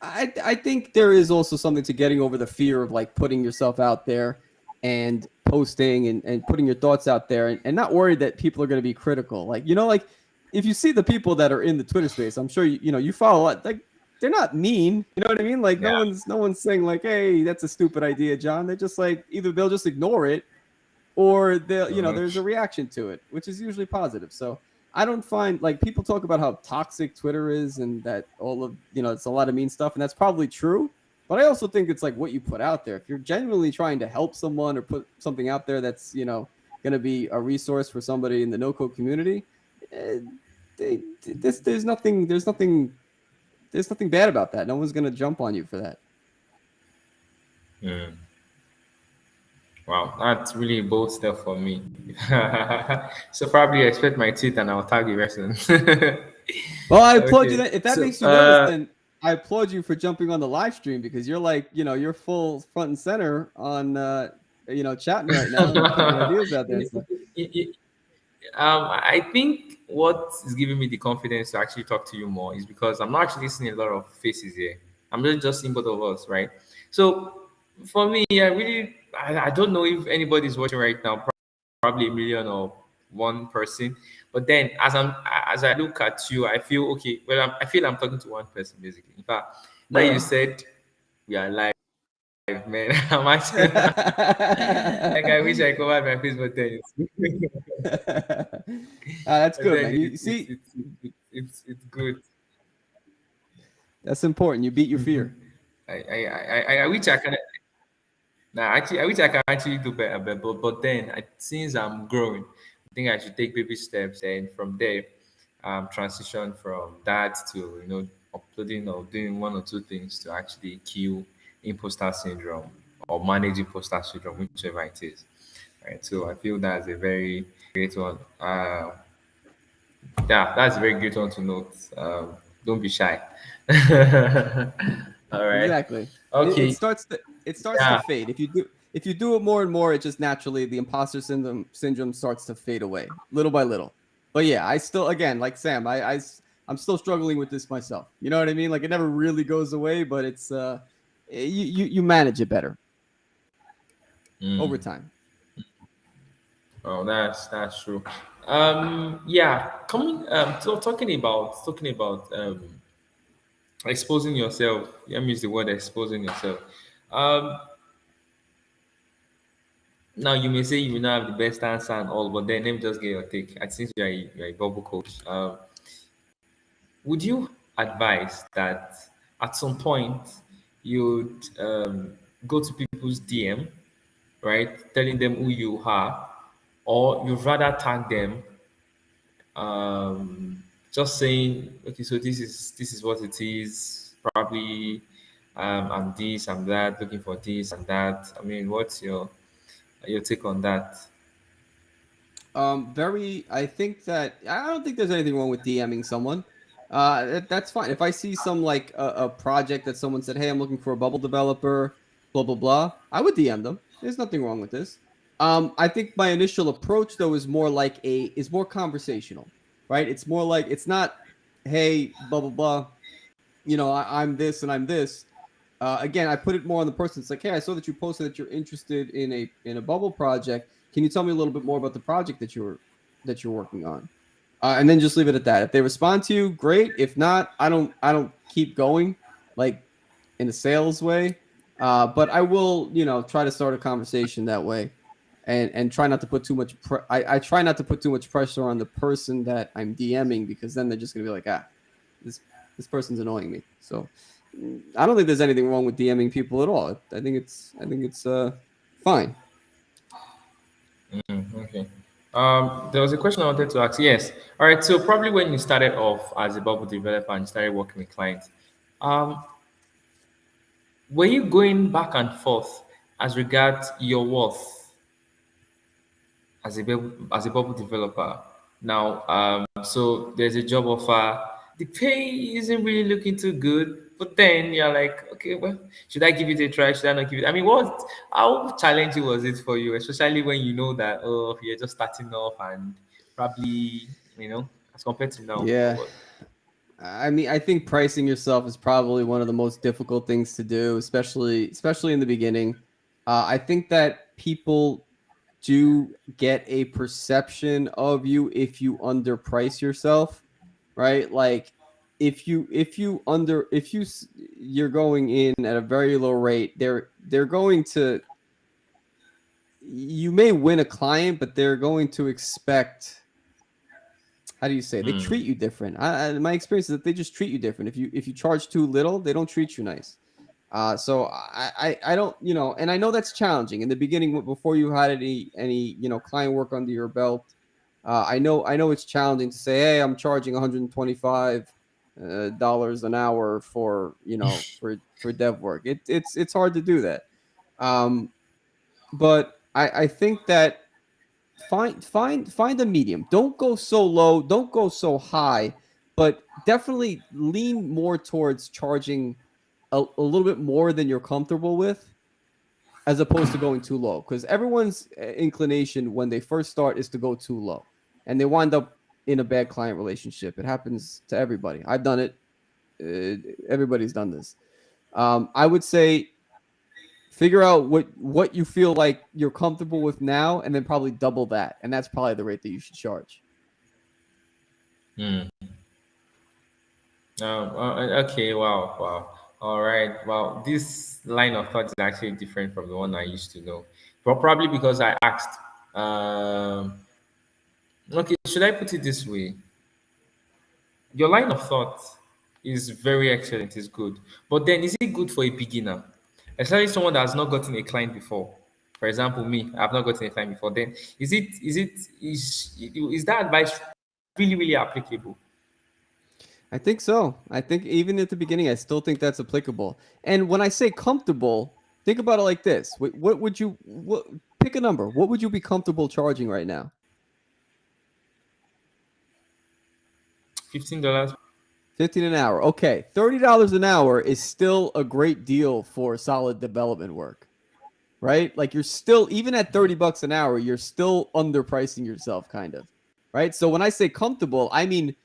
I think there is also something to getting over the fear of like putting yourself out there and posting and putting your thoughts out there and not worried that people are going to be critical. Like, like if you see the people that are in the Twitter space, I'm sure you follow a lot. Like, they're not mean, you know what I mean? Like,
Yeah.
no one's saying like, hey, that's a stupid idea, John. They're just like, either they'll just ignore it or they'll, there's a reaction to it, which is usually positive. So I don't find, like, people talk about how toxic Twitter is and that all of, it's a lot of mean stuff, and that's probably true. But I also think it's like what you put out there. If you're genuinely trying to help someone or put something out there that's, going to be a resource for somebody in the no-code community, there's nothing bad about that. No one's going to jump on you for that.
Wow, that's really bold stuff for me. So probably expect my teeth and I'll tag you person.
Well, I applaud you.
Okay.
If that
So,
makes you nervous, then I applaud you for jumping on the live stream because you're like, you're full front and center on, chatting right now and putting ideas out there. So.
I think what is giving me the confidence to actually talk to you more is because I'm not actually seeing a lot of faces here. I'm really just seeing both of us, right? So for me, I don't know if anybody's watching right now, probably a million or one person. But then as I look at you, I feel okay. Well, I feel I'm talking to one person basically. In fact, now you said we are live, man. I'm actually like I wish I covered my face, but then
That's
but
good,
then
man. You see,
it's good.
that's important. You beat your fear.
I wish I can. Now, actually, I wish I can actually do better, but then since I'm growing, I think I should take baby steps, and from there, transition from that to uploading or doing one or two things to actually kill imposter syndrome or manage imposter syndrome, whichever it is. Right. So I feel that's a very great one. Yeah, that's a very great one to note. Don't be shy. All right.
Exactly. It
Okay.
starts to
Yeah.
fade. If you do it more and more, it just naturally, the imposter syndrome starts to fade away little by little. But yeah, I still, again, like Sam, I'm still struggling with this myself. You know what I mean? Like, it never really goes away, but it's you manage it better over time.
Oh, that's true. Yeah. Coming. So talking about exposing yourself. Let me use the word exposing yourself. Um, Now you may say you may not have the best answer and all, but then let me just get your take. I think you're a bubble coach. Would you advise that at some point you'd go to people's DM, right, telling them who you are, or you'd rather tag them, just saying, okay, so this is what it is. Probably, I'm this, I'm that, looking for this and that. I mean, what's your take on that?
I think that I don't think there's anything wrong with DMing someone. That's fine. If I see some like a project that someone said, "Hey, I'm looking for a bubble developer," blah blah blah, I would DM them. There's nothing wrong with this. I think my initial approach though is more conversational, right? It's more like it's not, "Hey, blah blah blah," I'm this and I'm this. Again, I put it more on the person. It's like, "Hey, I saw that you posted that you're interested in a bubble project. Can you tell me a little bit more about the project that you're working on?" And then just leave it at that. If they respond to you, great. If not, I don't keep going like in a sales way. But I will, try to start a conversation that way, and try not to put too much. I try not to put too much pressure on the person that I'm DMing, because then they're just gonna be like, this this person's annoying me. So I don't think there's anything wrong with DMing people at all. I think it's fine.
Okay. There was a question I wanted to ask. Yes. All right. So probably when you started off as a bubble developer and started working with clients, um, were you going back and forth as regards your worth as a bubble developer? Now, so there's a job offer. The pay isn't really looking too good, but then you're like, okay, well, should I give it a try? Should I not give it? I mean, how challenging was it for you, especially when you know that you're just starting off and probably as compared to now?
Yeah. I mean, I think pricing yourself is probably one of the most difficult things to do, especially in the beginning. I think that people do get a perception of you if you underprice yourself, right? Like if you're going in at a very low rate, they're going to you may win a client, but they're going to expect, how do you say, they treat you different. My experience is that they just treat you different. If you charge too little, they don't treat you nice. So I don't, and I know that's challenging in the beginning before you had any client work under your belt. I know it's challenging to say, hey, I'm charging 125 dollars an hour for dev work. It's hard to do that. But I think that find a medium. Don't go so low, don't go so high, but definitely lean more towards charging a little bit more than you're comfortable with, as opposed to going too low, because everyone's inclination when they first start is to go too low, and they wind up in a bad client relationship. It happens to everybody. I've done it. Everybody's done this. I would say figure out what you feel like you're comfortable with now, and then probably double that, and that's probably the rate that you should charge.
Hmm. Okay. Wow. Wow. All right. Well, this line of thought is actually different from the one I used to know. But probably because I asked. Okay. Should I put it this way? Your line of thought is very excellent. Is good. But then, is it good for a beginner, especially someone that has not gotten a client before? For example, me, I've not gotten a client before. Then, is that advice really really applicable?
I think so. I think even at the beginning, I still think that's applicable. And when I say comfortable, think about it like this: what would you pick a number? What would you be comfortable charging right now?
$15.
15 an hour. Okay, $30 an hour is still a great deal for solid development work, right? Like you're still, even at $30 an hour, you're still underpricing yourself, kind of, right? So when I say comfortable, I mean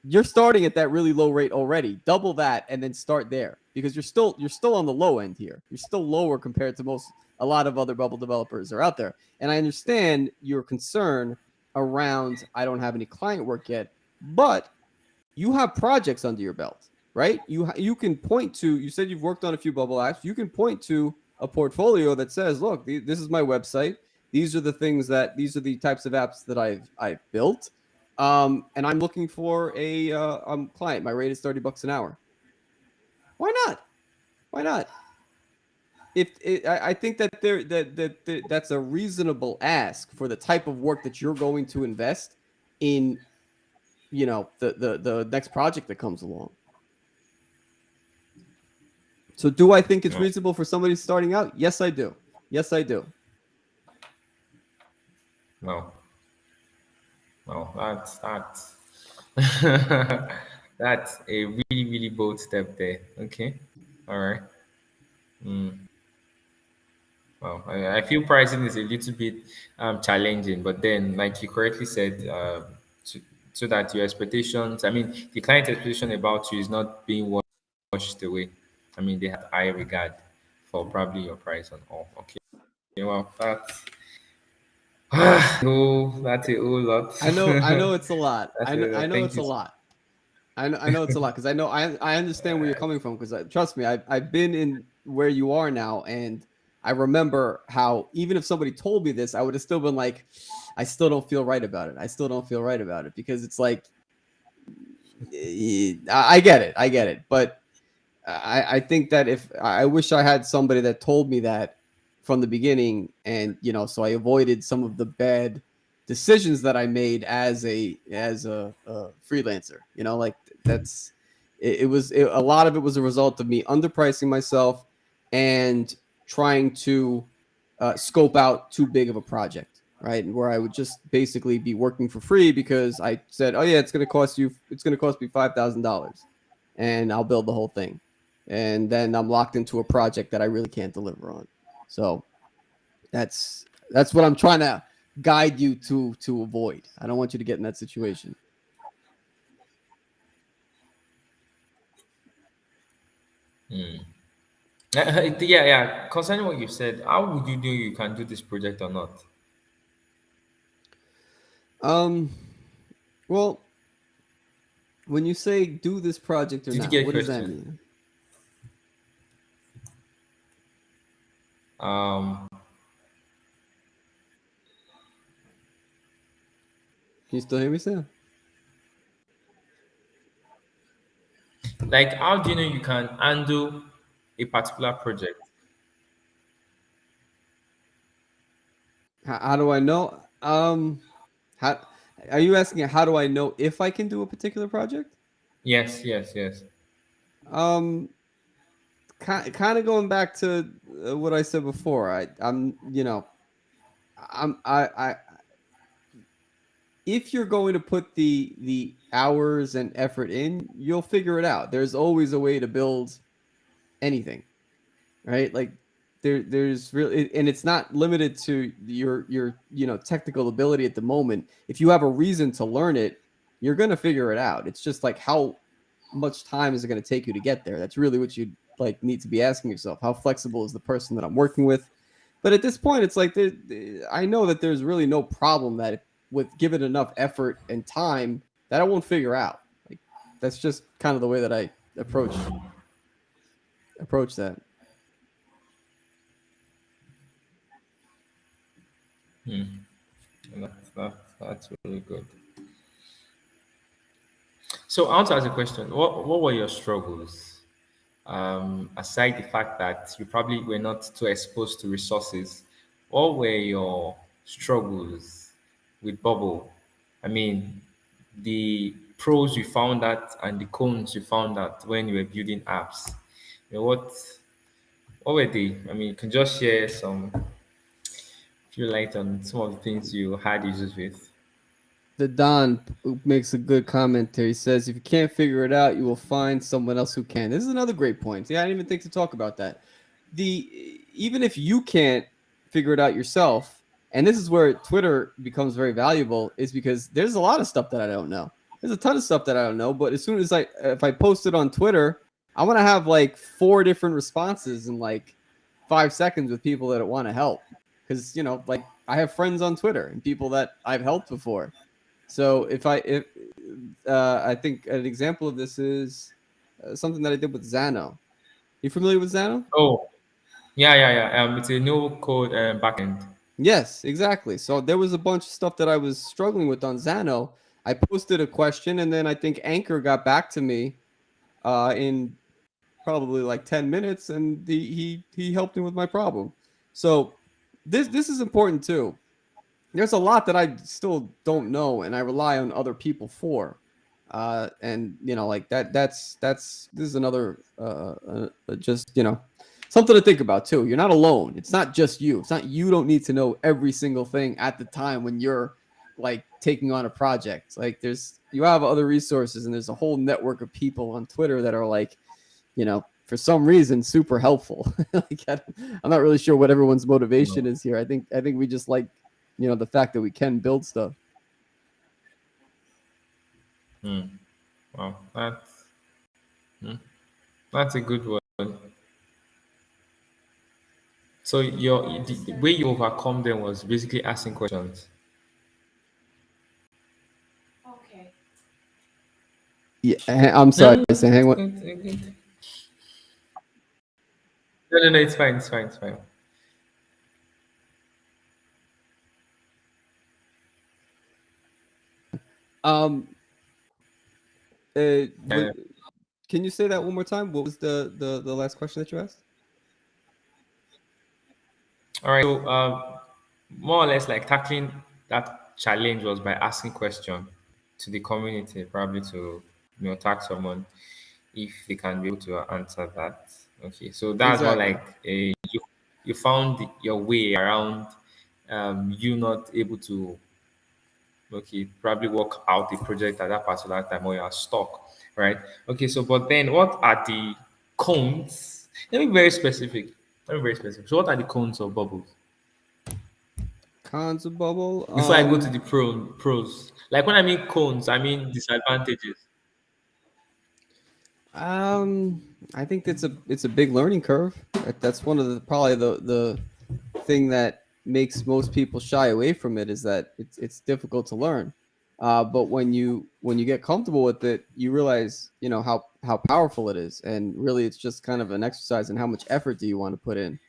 you're starting at that really low rate already. Double that and then start there, because you're still on the low end here. You're still lower compared to a lot of other bubble developers are out there. And I understand your concern around, I don't have any client work yet, but you have projects under your belt, right? You can point to, you said you've worked on a few bubble apps. You can point to a portfolio that says, look, this is my website. These are the types of apps that I've built. And I'm looking for a client. My rate is $30 an hour. Why not? Why not? I think that that's a reasonable ask for the type of work that you're going to invest in, the next project that comes along. So do I think it's reasonable for somebody starting out? Yes, I do. Yes, I do.
No, no, that's That's a really, really bold step there. Okay. All right. Mm. Well, I feel pricing is a little bit challenging, but then, like you correctly said, so that your expectations, I mean, the client expectation about you is not being washed away. I mean, they have high regard for probably your price and all. Okay. Well, that's that's a whole lot.
I know it's a lot.
That's a
I
lot.
know
Thank
it's a
you.
lot. I know it's a lot because I understand where you're coming from because trust me, I've been in where you are now, and I remember how even if somebody told me this, I would have still been like, I still don't feel right about it. I still don't feel right about it because it's like, I get it, but I think that if I wish I had somebody that told me that from the beginning, and so I avoided some of the bad decisions that I made as a freelancer. Like that's a lot of it was a result of me underpricing myself and trying to scope out too big of a project, right? Where I would just basically be working for free because I said, oh yeah, it's going to cost me $5,000, and I'll build the whole thing, and then I'm locked into a project that I really can't deliver on. So that's what I'm trying to guide you to avoid. I don't want you to get in that situation.
Yeah, yeah. Concerning what you said, how would you know you can do this project or not?
Um, well, when you say do this project or
Did you
not,
get a
what does that
question?
mean?
Um,
Can you still hear me, Sam?
like, how do you know you can handle a particular project?
How do I know? How are you asking? How do I know if I can do a particular project?
Yes, yes, yes.
Um, kind of going back to what I said before. I'm I if you're going to put the hours and effort in, you'll figure it out. There's always a way to build anything, right? Like there's really, and it's not limited to your technical ability at the moment. If you have a reason to learn it, you're going to figure it out. It's just like how much time is it going to take you to get there? That's really what you like need to be asking yourself. How flexible is the person that I'm working with? But at this point, it's like I know that there's really no problem that with given enough effort and time that I won't figure out. Like that's just kind of the way that I approach that.
That's really good. So, I want to ask a question. What were your struggles? Aside the fact that you probably were not too exposed to resources, what were your struggles with Bubble? I mean, the pros you found out and the cons you found out when you were building apps. What were they? I mean, you can just share some few light on some of the things you had issues with.
The Don makes a good comment there. He says, if you can't figure it out, you will find someone else who can. This is another great point. Yeah, I didn't even think to talk about that. Even if you can't figure it out yourself, and this is where Twitter becomes very valuable, is because there's a lot of stuff that I don't know. There's a ton of stuff that I don't know, but as soon as if I post it on Twitter, I want to have like 4 different responses in like 5 seconds with people that want to help. Because like I have friends on Twitter and people that I've helped before. So if I think an example of this is something that I did with Xano. You familiar with Xano?
Oh, yeah, yeah, yeah. It's a no code backend.
Yes, exactly. So there was a bunch of stuff that I was struggling with on Xano. I posted a question, and then I think Anchor got back to me in probably like 10 minutes, and he helped me with my problem. So this is important too. There's a lot that I still don't know, and I rely on other people for. And like this is another just something to think about too. You're not alone. It's not just you. It's not you don't need to know every single thing at the time when you're like taking on a project. Like there's you have other resources, and there's a whole network of people on Twitter that are like, for some reason, super helpful. Like, I'm not really sure what everyone's motivation is here. I think we just like, the fact that we can build stuff.
Wow, that's a good one. So the way you overcome them was basically asking questions.
Okay.
Yeah, I'm sorry.
No,
Sam, hang on.
it's good. No, it's fine, it's fine, it's fine.
Can you say that one more time? What was the last question that you asked?
All right. So, more or less, like tackling that challenge was by asking question to the community, probably to tag someone if they can be able to answer that. Okay. So that's how
Exactly.
like you found your way around you not able to probably work out the project at that particular time or you're stuck, right? Okay. So, but then what are the cones? Let me be very specific. Let me be very specific. So, what are the cones of bubbles?
Cons of bubble.
Before I go to the pros, like when I mean cones, I mean disadvantages.
I think it's a big learning curve. That's one of the probably the thing that makes most people shy away from it is that it's difficult to learn. But when you get comfortable with it, you realize how powerful it is, and really it's just kind of an exercise in how much effort do you want to put in.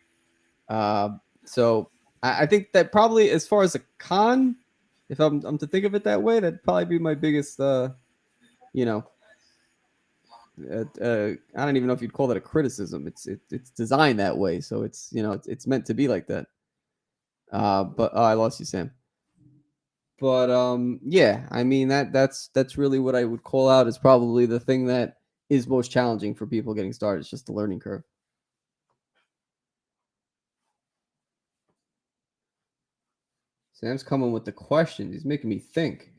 So I think that probably as far as a con, if I'm to think of it that way, that'd probably be my biggest you know I don't even know if you'd call that a criticism. It's designed that way, so it's meant to be like that. But I lost you, Sam. But yeah, I mean that's really what I would call out as probably the thing that is most challenging for people getting started. It's just the learning curve. Sam's coming with the questions. He's making me think.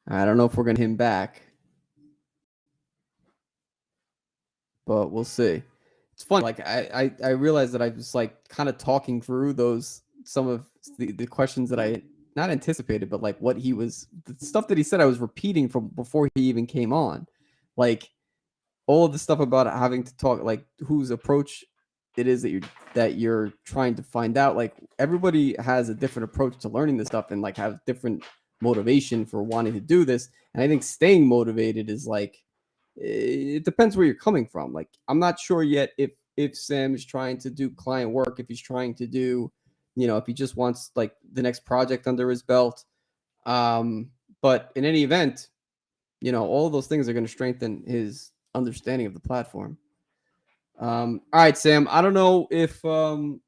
I don't know if we're gonna hit him back, but we'll see. It's fun. Like I realized that I was like kind of talking through some of the questions that I not anticipated, but like what he was the stuff that he said I was repeating from before he even came on. Like all of the stuff about having to talk, like whose approach it is that you're trying to find out. Like everybody has a different approach to learning this stuff and like have different motivation for wanting to do this. And I think staying motivated is like it depends where you're coming from. Like I'm not sure yet if Sam is trying to do client work, if he's trying to do, if he just wants like the next project under his belt. But in any event, all of those things are going to strengthen his understanding of the platform. All right, Sam. I don't know if I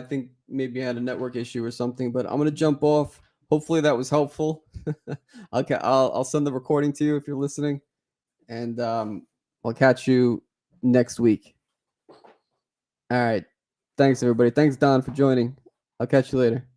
think maybe you had a network issue or something, but I'm gonna jump off. Hopefully that was helpful. Okay, I'll send the recording to you if you're listening, and I'll catch you next week. All right. Thanks everybody. Thanks Don for joining. I'll catch you later.